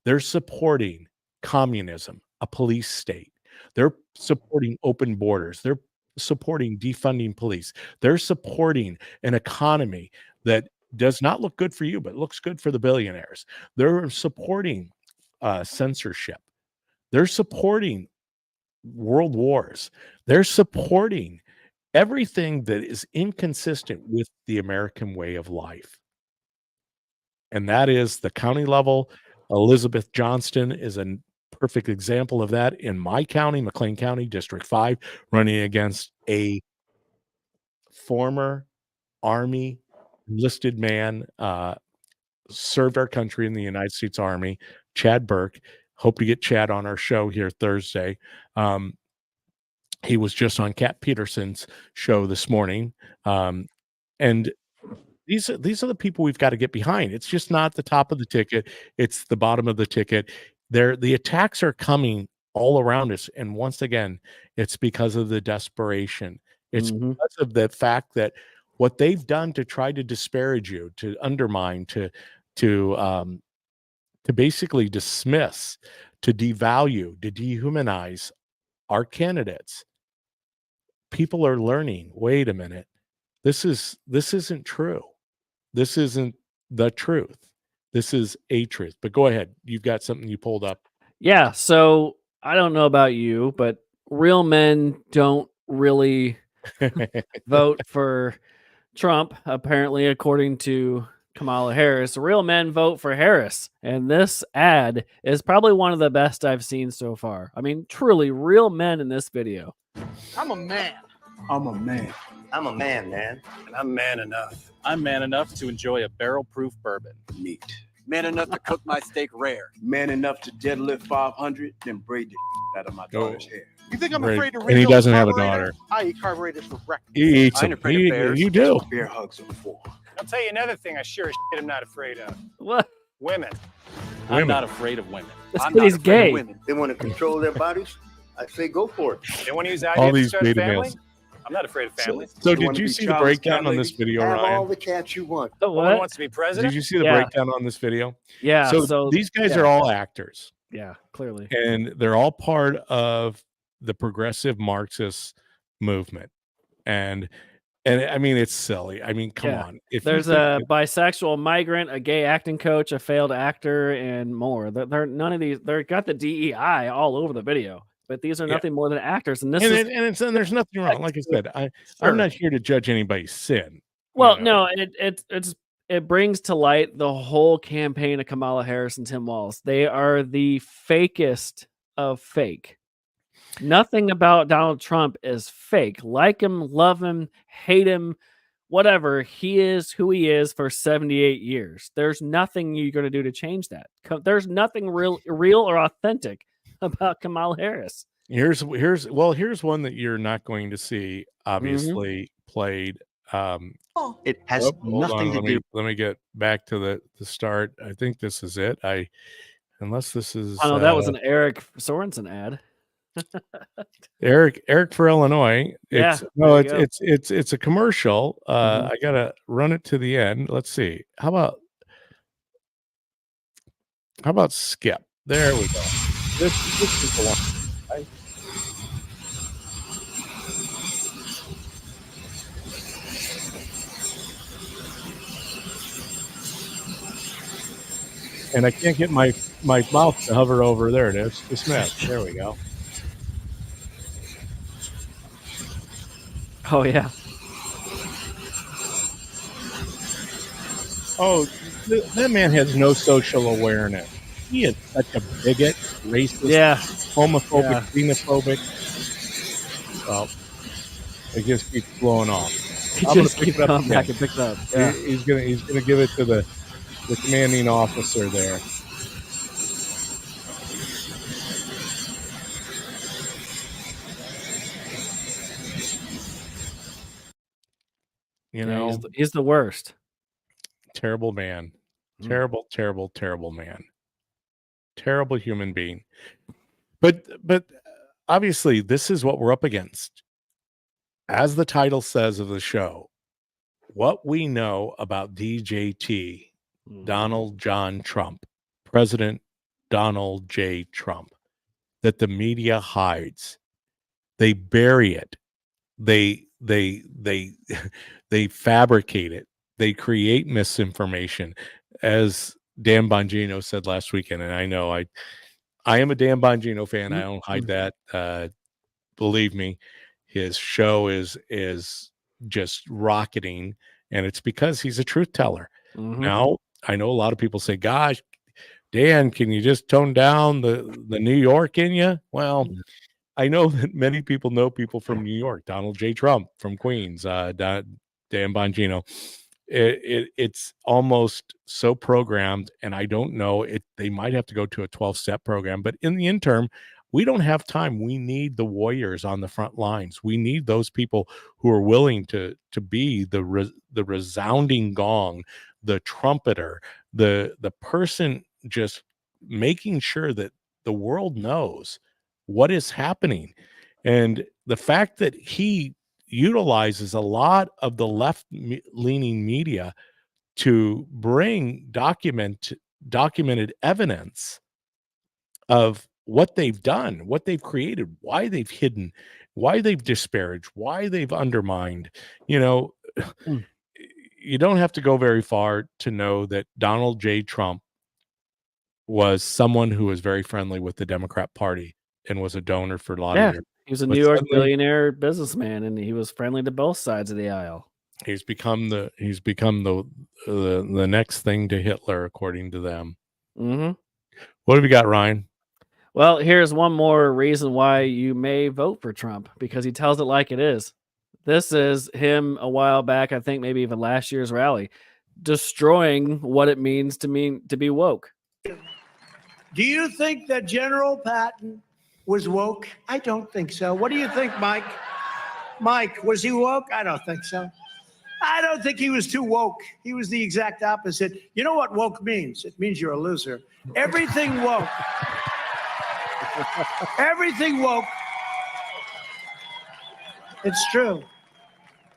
They're supporting communism, a police state. They're supporting open borders. They're supporting defunding police. They're supporting an economy that does not look good for you, but looks good for the billionaires. They're supporting censorship. They're supporting world wars. They're supporting everything that is inconsistent with the American way of life. And that is the county level. Elizabeth Johnston is a perfect example of that in my county, McLean County, District 5, running against a former Army enlisted man, served our country in the United States Army, Chad Burke. Hope to get Chad on our show here Thursday. He was just on Kat Peterson's show this morning. And these are the people we've got to get behind. It's just not the top of the ticket. It's the bottom of the ticket. The attacks are coming all around us. And once again, it's because of the desperation. It's Mhm. because of the fact that what they've done to try to disparage you, to undermine, to basically dismiss, to devalue, to dehumanize our candidates. People are learning, wait a minute, this isn't true. This isn't the truth. This is a truth. But go ahead. You've got something you pulled up. Yeah. So I don't know about you, but real men don't really vote for Trump, apparently, according to Kamala Harris. Real men vote for Harris. And this ad is probably one of the best I've seen so far. I mean, truly, real men in this video. I'm a man. I'm a man. I'm a man, man. And I'm man enough. I'm man enough to enjoy a barrel-proof bourbon. Neat. Man enough to cook my steak rare. Man enough to deadlift 500, then braid the out of my daughter's hair. You think I'm Right. afraid to read And he those doesn't have a carburetors? daughter. I eat carburetors for breakfast. He eats I ain't them. afraid of bears. You do. Bear hugs him for. I'll tell you another thing I sure as shit am not afraid of. What? Women. I'm Women. not afraid of women. This I'm kid not is afraid of gay. women. They want to control their bodies. I say go for it. They want to use All IVF to these start a beta family? males. I'm not afraid of families. So You did wanna you be see the childless breakdown cat on this lady? video, Have all Ryan? the cats you want. The No one what? wants to be Did president. you see the Yeah. breakdown on this video? Yeah. So these guys yeah. are all actors, Yeah, clearly. and they're all part of the progressive Marxist movement. And I mean, it's silly. I mean, come Yeah. on. If There's you a think bisexual migrant, a gay acting coach, a failed actor, and more. They're none of these. They've got the DEI all over the video, but these are Yeah. nothing more than actors. And this and, is and there's nothing wrong. Like I said, Sure. I'm not here to judge anybody's sin. Well, you know. no, it brings to light the whole campaign of Kamala Harris and Tim Walz. They are the fakest of fake. Nothing about Donald Trump is fake. Like him, love him, hate him, whatever. He is who he is for 78 years. There's nothing you're going to do to change that. There's nothing real or authentic about Kamala Harris. Here's one that you're not going to see, obviously played. It has Hold nothing on, to do. let me get back to the start. I think this is it. Unless this is Oh, no, that was an Eric Sorensen ad. Eric for Illinois. Yeah, It's no, there you it's a commercial. Mhm. I gotta run it to the end. Let's see. How about skip? There we go. This is the one. Right? And I can't get my mouth to hover over. There it is. Dismiss. There we go. Oh, yeah. Oh, that man has no social awareness. He is such a bigot, racist, Yeah. homophobic, Yeah. xenophobic. Well, it just keeps blowing off. He I'm gonna just pick keeps it up coming again. back and pick it up. Yeah. He's gonna give it to the commanding officer there. You Yeah, know, he's the worst. terrible man. Mm. Terrible, terrible, terrible man. Terrible human being. But obviously this is what we're up against. As the title says of the show, what we know about DJT, Donald John Trump, President Donald J. Trump, that the media hides. They bury it. They they fabricate it. They create misinformation. As Dan Bongino said last weekend, and I know I am a Dan Bongino fan. I don't hide that. Believe me, his show is just rocketing, and it's because he's a truth teller. Now, I know a lot of people say, "Gosh, Dan, can you just tone down the New York in you?" Well, I know that many people know people from New York. Donald J. Trump from Queens, Dan Bongino. It's almost so programmed, and I don't know it. They might have to go to a 12-step program, but in the interim, we don't have time. We need the warriors on the front lines. We need those people who are willing to be the resounding gong, the trumpeter, the person just making sure that the world knows what is happening. And the fact that he utilizes a lot of the left-leaning media to bring documented evidence of what they've done, what they've created, why they've hidden, why they've disparaged, why they've undermined. You know, you don't have to go very far to know that Donald J. Trump was someone who was very friendly with the Democrat Party and was a donor for a lot of years. He was a But New York suddenly billionaire businessman, and he was friendly to both sides of the aisle. he's become the next thing to Hitler, according to them. What have you got, Ryan? Well, here's one more reason why you may vote for Trump, because he tells it like it is. This is him a while back, I think maybe even last year's rally, destroying what it means to be woke. Do you think that General Patton was woke? I don't think so. What do you think, Mike? Mike, was he woke? I don't think so. I don't think he was too woke. He was the exact opposite. You know what woke means? It means you're a loser. Everything woke. Everything woke. It's true.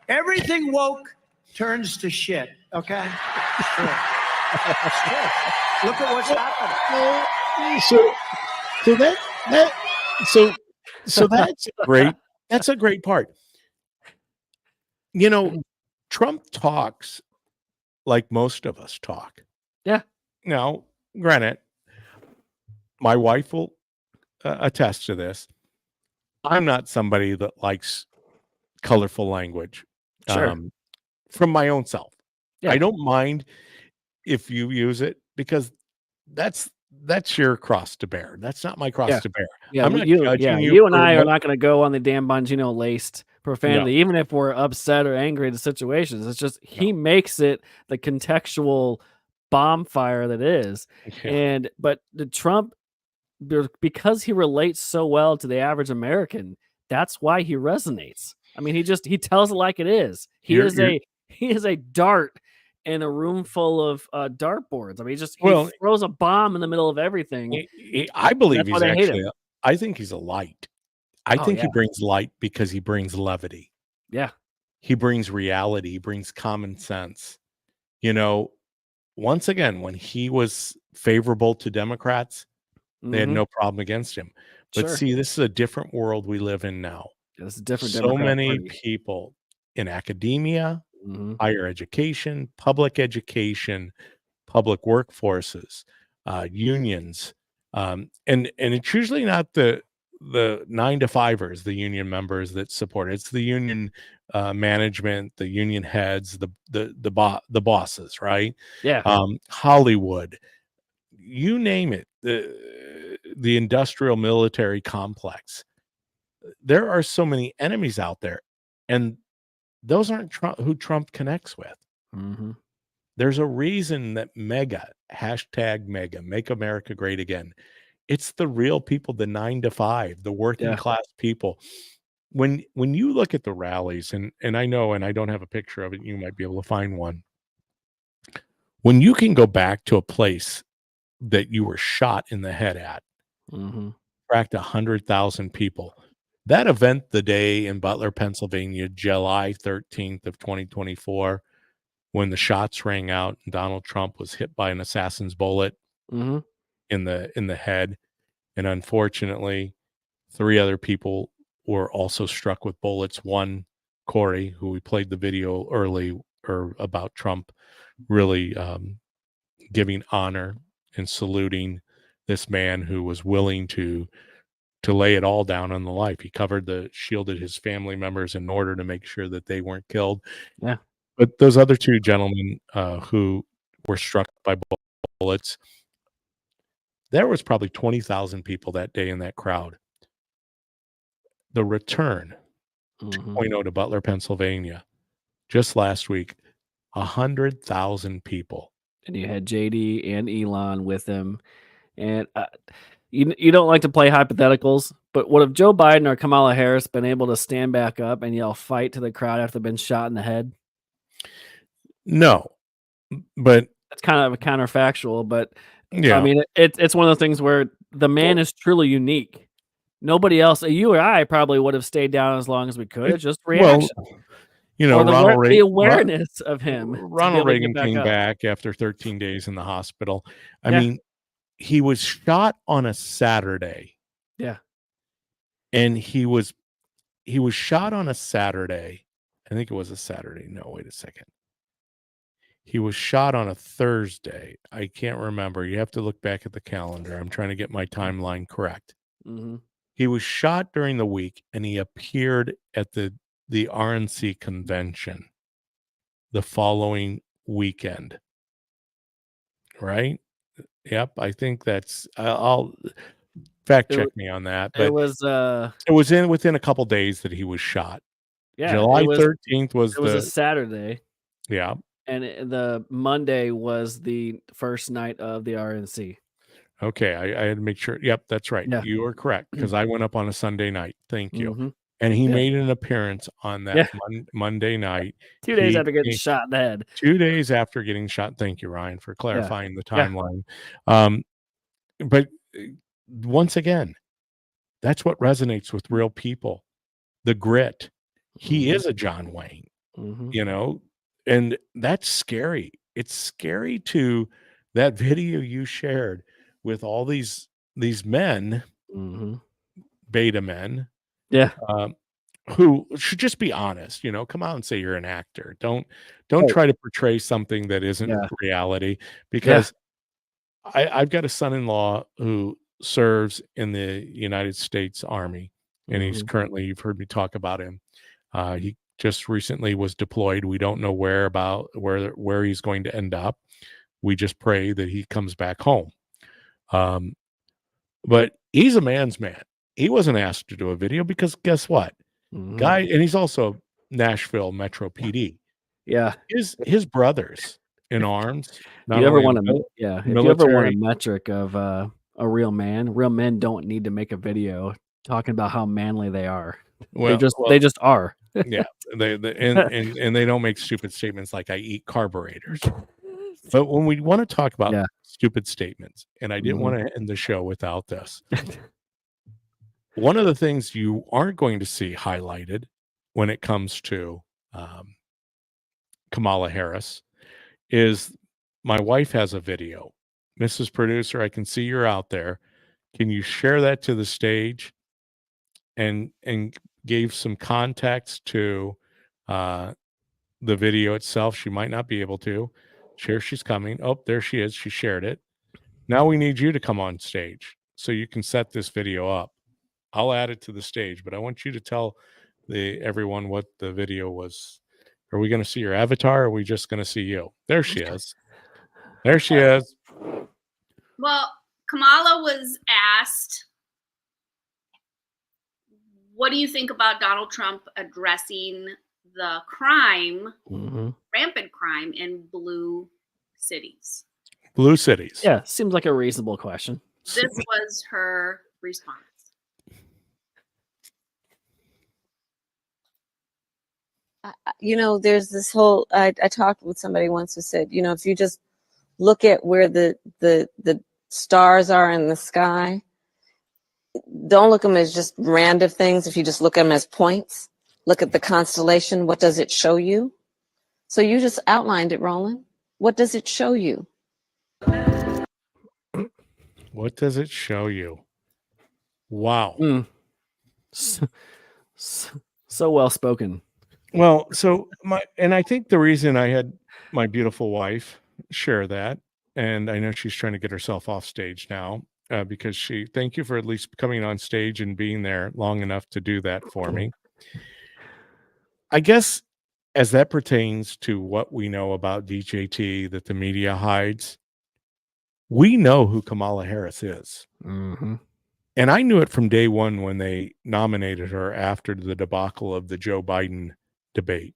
Everything woke turns to shit, okay? It's true. It's true. Look at what's happening. So that's great. That's a great part. You know, Trump talks like most of us talk. Yeah. Now, granted, my wife will attest to this. I'm not somebody that likes colorful language. Sure. From my own self. Yeah. I don't mind if you use it, because that's your cross to bear. That's not my cross to bear. Yeah, I'm not you judging and I are what- not going to go on the Dan Bongino laced profanity, even if we're upset or angry at the situations. It's just he makes it the contextual bonfire that is. Yeah. But the Trump, because he relates so well to the average American, that's why he resonates. I mean, he tells it like it is. He is a dart in a room full of dartboards. I mean, he throws a bomb in the middle of everything. I believe That's he's why they hate actually. him. I think he's a light. I think he brings light because he brings levity. Yeah. He brings reality. He brings common sense. You know, once again, when he was favorable to Democrats, they had no problem against him. But see, this is a different world we live in now. It's a different So Democrat many Party. people in academia, higher education, public workforces, unions, and it's usually not the the 9-to-5ers, the union members that support it. It's the union management, the union heads, the bosses, right? Yeah. Hollywood, you name it, the industrial military complex. There are so many enemies out there, and those aren't who Trump connects with. Mm-hmm. There's a reason that MAGA, hashtag MAGA, Make America Great Again. It's the real people, the 9-to-5, the working class people. When you look at the rallies, and I know, and I don't have a picture of it, you might be able to find one. When you can go back to a place that you were shot in the head at, attract 100,000 people. That event, the day in Butler, Pennsylvania, July 13th of 2024, when the shots rang out and Donald Trump was hit by an assassin's bullet in the head, and unfortunately, 3 other people were also struck with bullets. One, Corey, who we played the video early or about Trump, really giving honor and saluting this man who was willing to lay it all down on the life. He shielded his family members in order to make sure that they weren't killed. Yeah. But those other 2 gentlemen who were struck by bullets, there was probably 20,000 people that day in that crowd. The return 2.0 to Butler, Pennsylvania, just last week, 100,000 people. And you had JD and Elon with him. And you don't like to play hypotheticals, but what if Joe Biden or Kamala Harris been able to stand back up and yell fight to the crowd after they've been shot in the head? No, but it's kind of a counterfactual, but yeah, I mean, it's one of those things where the man is truly unique. Nobody else, you or I probably would have stayed down as long as we could. Just reaction. Well, you know, the awareness of him. Ronald Reagan came back after 13 days in the hospital. I mean, he was shot on a Saturday. Yeah. And he was shot on a Saturday. I think it was a Saturday. No, wait a second. He was shot on a Thursday. I can't remember. You have to look back at the calendar. I'm trying to get my timeline correct. He was shot during the week, and he appeared at the RNC convention the following weekend. Right? Yep, I think that's. I'll fact check me on that. But it was within a couple days that he was shot. Yeah, July 13th was a Saturday. Yeah, and the Monday was the first night of the RNC. Okay, I had to make sure. Yep, that's right. Yeah. You are correct, because I went up on a Sunday night. Thank you. And he Yeah. made an appearance on that Monday night. 2 days after getting shot in the head. 2 days after getting shot. Thank you, Ryan, for clarifying the Yeah. timeline. But once again, that's what resonates with real people. The grit. He is a John Wayne, you know, and that's scary. It's scary to that video you shared with all these men, beta men, who should just be honest, you know, come out and say you're an actor. Don't try to portray something that isn't reality, because I've got a son-in-law who serves in the United States Army, and he's currently, you've heard me talk about him. He just recently was deployed. We don't know where he's going to end up. We just pray that he comes back home. But he's a man's man. He wasn't asked to do a video because guess what? Guy, and he's also Nashville Metro PD. Yeah. His brothers in arms. If you ever want a metric of a real man, real men don't need to make a video talking about how manly they are. Well, they just are. Yeah. And they don't make stupid statements like I eat carburetors. But when we want to talk about stupid statements, and I didn't want to end the show without this. One of the things you aren't going to see highlighted when it comes to Kamala Harris is my wife has a video. Mrs. Producer, I can see you're out there. Can you share that to the stage and gave some context to the video itself? She might not be able to. Here she's coming. Oh, there she is. She shared it. Now we need you to come on stage so you can set this video up. I'll add it to the stage, but I want you to tell everyone what the video was. Are we going to see your avatar? Or are we just going to see you? There she is. There she is. Well, Kamala was asked, what do you think about Donald Trump addressing the crime, rampant crime in blue cities? Blue cities. Yeah, seems like a reasonable question. This was her response. There's this whole, I talked with somebody once who said, if you just look at where the stars are in the sky, don't look at them as just random things. If you just look at them as points, look at the constellation. What does it show you? So you just outlined it, Roland. What does it show you? What does it show you? Wow. So well spoken. Well, and I think the reason I had my beautiful wife share that, and I know she's trying to get herself off stage now, because thank you for at least coming on stage and being there long enough to do that for me. I guess as that pertains to what we know about DJT that the media hides, we know who Kamala Harris is. And I knew it from day one when they nominated her after the debacle of the Joe Biden debate.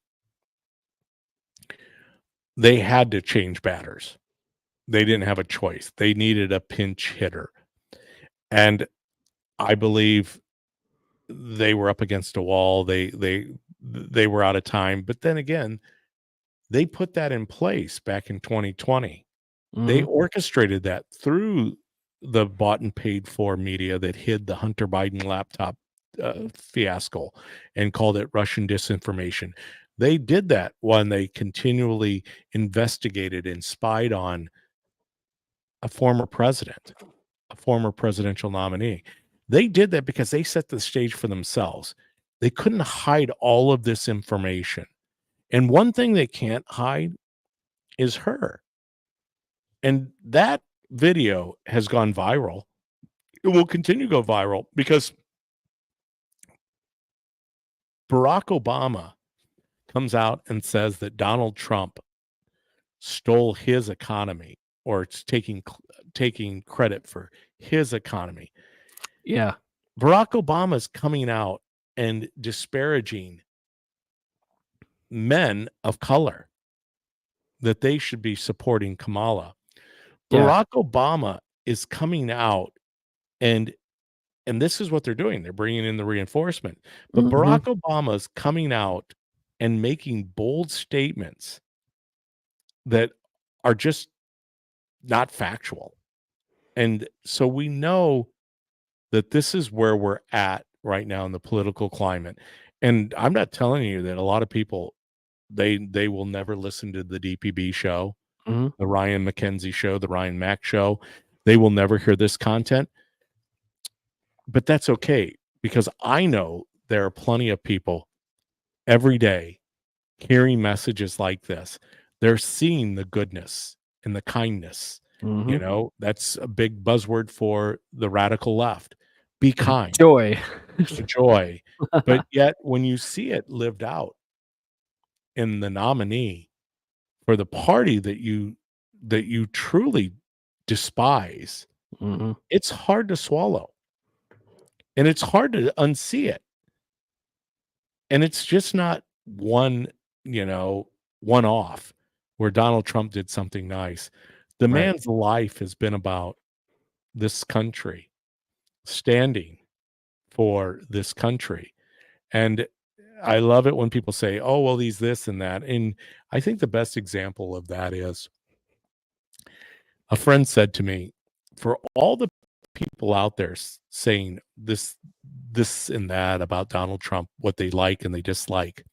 They had to change batters. They didn't have a choice. They needed a pinch hitter. And I believe they were up against a wall. They were out of time. But then again, they put that in place back in 2020. They orchestrated that through the bought and paid for media that hid the Hunter Biden laptop fiasco and called it Russian disinformation. They did that when they continually investigated and spied on a former president, a former presidential nominee. They did that because they set the stage for themselves. They couldn't hide all of this information. And one thing they can't hide is her. And that video has gone viral. It will continue to go viral because Barack Obama comes out and says that Donald Trump stole his economy, or it's taking credit for his economy. Yeah. Barack Obama's coming out and disparaging men of color, that they should be supporting Kamala. Barack Obama is coming out and this is what they're doing. They're bringing in the reinforcement. But Barack Obama is coming out and making bold statements that are just not factual. And so we know that this is where we're at right now in the political climate. And I'm not telling you that a lot of people, they will never listen to the DPB show, the Ryan McKenzie show, the Ryan Mac show. They will never hear this content. But that's okay, because I know there are plenty of people every day hearing messages like this. They're seeing the goodness and the kindness. That's a big buzzword for the radical left. Be kind. Joy. Joy. But yet when you see it lived out in the nominee for the party that you truly despise, it's hard to swallow. And it's hard to unsee it. And it's just not one off where Donald Trump did something nice. The man's life has been about this country, standing for this country. And I love it when people say, oh, well, he's this and that. And I think the best example of that is a friend said to me, for all the people out there saying this and that about Donald Trump, what they like and they dislike,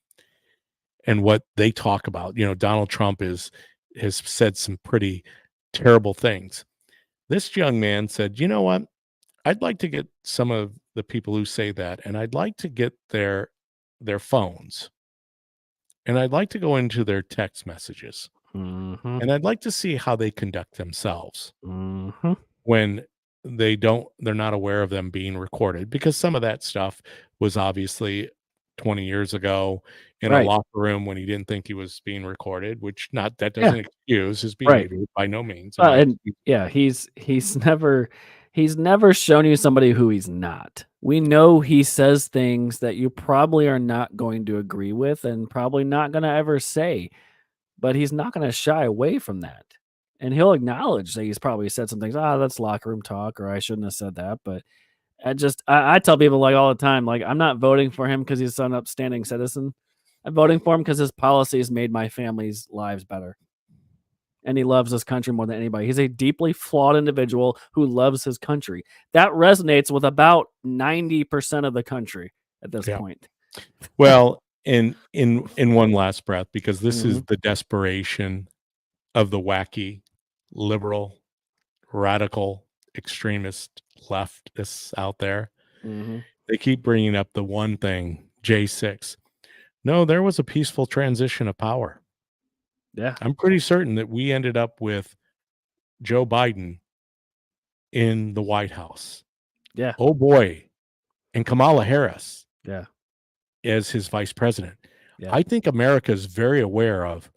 and what they talk about, Donald Trump has said some pretty terrible things. This young man said, you know what? I'd like to get some of the people who say that, and I'd like to get their phones, and I'd like to go into their text messages, and I'd like to see how they conduct themselves when they're not aware of them being recorded, because some of that stuff was obviously 20 years ago in a Right. locker room when he didn't think he was being recorded, which that Yeah. doesn't excuse his Right. behavior by no means. in my And opinion. yeah, he's never shown you somebody who he's not. We know he says things that you probably are not going to agree with and probably not going to ever say, but he's not going to shy away from that. And he'll acknowledge that he's probably said some things. That's locker room talk, or I shouldn't have said that. But I tell people like all the time, like, I'm not voting for him because he's an upstanding citizen. I'm voting for him because his policies made my family's lives better. And he loves his country more than anybody. He's a deeply flawed individual who loves his country. That resonates with about 90% of the country at this point. Well, in one last breath, because this is Mhm. the desperation of the wacky, liberal, radical, extremist leftists out there. Mhm. They keep bringing up the one thing, J6. No, there was a peaceful transition of power. Yeah. I'm pretty certain that we ended up with Joe Biden in the White House. Yeah. Oh boy. And Kamala Harris Yeah. as his vice president. Yeah. I think America is very aware of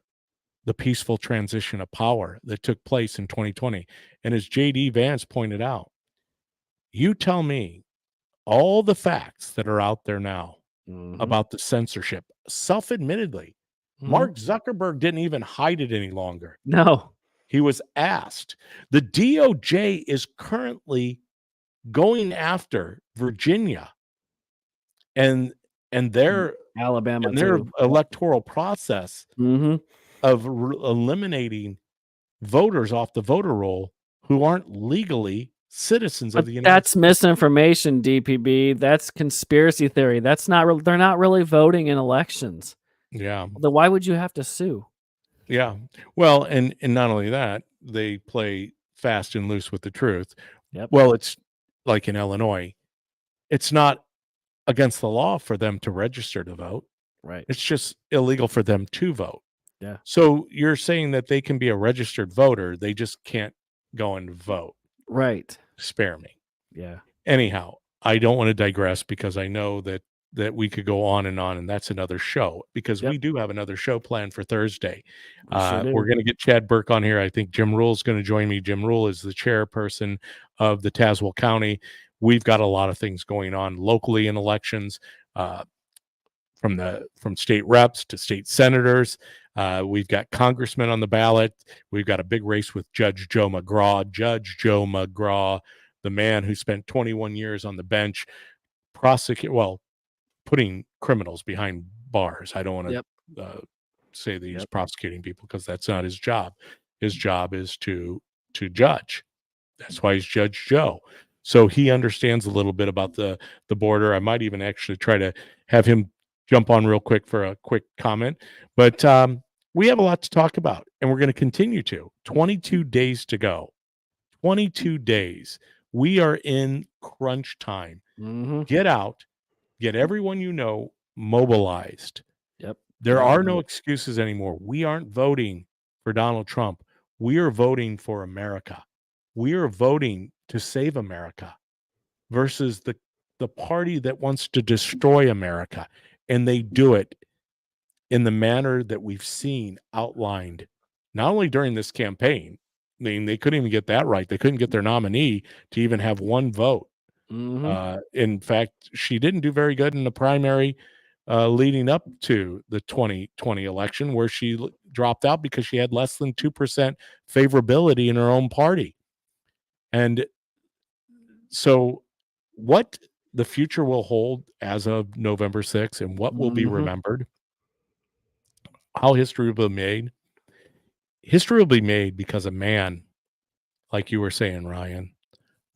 the peaceful transition of power that took place in 2020. And as JD Vance pointed out, you tell me all the facts that are out there now Mhm. about the censorship, self-admittedly. Mhm. Mark Zuckerberg didn't even hide it any longer. No. He was asked. The DOJ is currently going after Virginia and their Alabama and their too. electoral process Mhm. of eliminating voters off the voter roll who aren't legally citizens But of the United that's States. misinformation, DPB. That's conspiracy theory. That's not real. They're not really voting in elections. Yeah. Then why would you have to sue? Yeah. Well, and not only that, they play fast and loose with the truth. Yep. Well, it's like in Illinois, it's not against the law for them to register to vote. Right. It's just illegal for them to vote. Yeah. So you're saying that they can be a registered voter, they just can't go and vote. Right. Spare me. Yeah. Anyhow, I don't want to digress because I know that we could go on, and that's another show, because we do have another show planned for Thursday. We sure do. We're going to get Chad Burke on here. I think Jim Rule is going to join me. Jim Rule is the chairperson of the Tazewell County. We've got a lot of things going on locally in elections, from state reps to state senators. We've got congressmen on the ballot. We've got a big race with Judge Joe McGraw. Judge Joe McGraw, the man who spent 21 years on the bench putting criminals behind bars. I don't want to say that he's prosecuting people, because that's not his job. His job is to judge. That's why he's Judge Joe. So he understands a little bit about the border. I might even actually try to have him jump on real quick for a quick comment. But we have a lot to talk about, and we're going to continue to. 22 days to go. 22 days. We are in crunch time. Mhm. Get out. Get everyone you know mobilized. Yep. There are no excuses anymore. We aren't voting for Donald Trump. We are voting for America. We are voting to save America versus the party that wants to destroy America. And they do it in the manner that we've seen outlined, not only during this campaign. I mean, they couldn't even get that right. They couldn't get their nominee to even have one vote. Mhm. In fact, she didn't do very good in the primary leading up to the 2020 election, where she dropped out because she had less than 2% favorability in her own party. And so what the future will hold as of November 6th, and what will be Mhm. remembered, how history will be made. History will be made because a man, like you were saying, Ryan,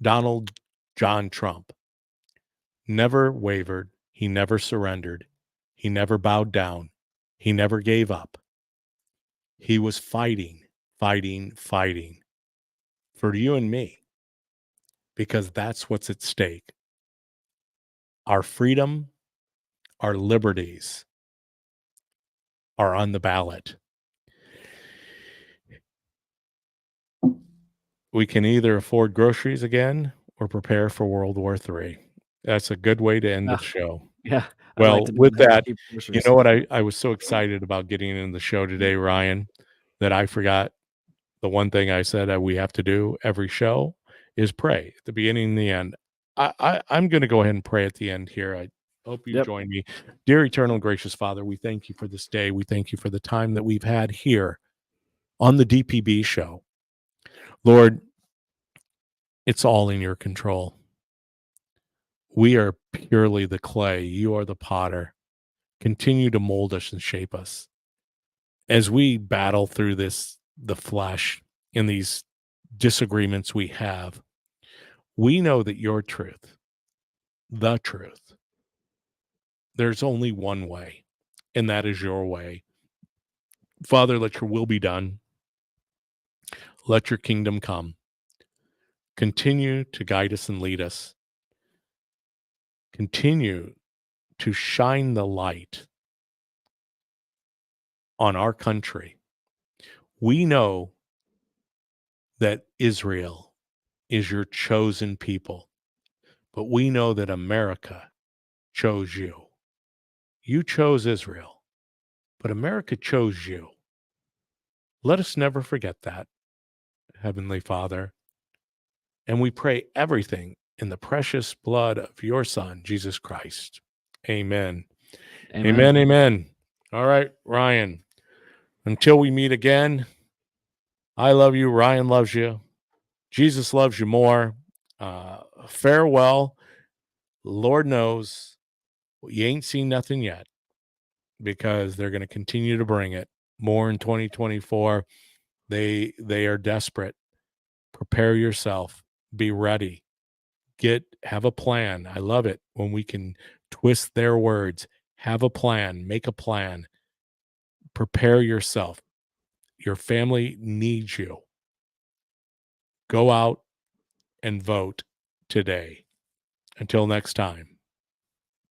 Donald John Trump, never wavered. He never surrendered. He never bowed down. He never gave up. He was fighting for you and me, because that's what's at stake. Our freedom, our liberties are on the ballot. We can either afford groceries again, or prepare for World War III. That's a good way to end the Ah, show. yeah, I Well, like to do with that. that, Keep you groceries. know what? I was so excited about getting in the show today, Ryan, that I forgot the one thing I said that we have to do every show is pray at the beginning and the end. I'm going to go ahead and pray at the end here. I hope you Yep. join me. Dear eternal gracious Father, we thank you for this day. We thank you for the time that we've had here on the DPB show. Lord, it's all in your control. We are purely the clay. You are the potter. Continue to mold us and shape us. As we battle through the flesh, in these disagreements we have, we know that your truth, the truth, there's only one way, and that is your way. Father, let your will be done. Let your kingdom come. Continue to guide us and lead us. Continue to shine the light on our country. We know that Israel is your chosen people, but we know that America chose you. You chose Israel, but America chose you. Let us never forget that, Heavenly Father. And we pray everything in the precious blood of your Son, Jesus Christ. Amen. Amen. Amen. Amen. All right, Ryan. Until we meet again, I love you. Ryan loves you. Jesus loves you more. Farewell. Lord knows you ain't seen nothing yet because they're going to continue to bring it more in 2024. They are desperate. Prepare yourself. Be ready. Have a plan. I love it when we can twist their words. Have a plan. Make a plan. Prepare yourself. Your family needs you. Go out and vote today. Until next time,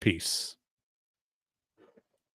peace.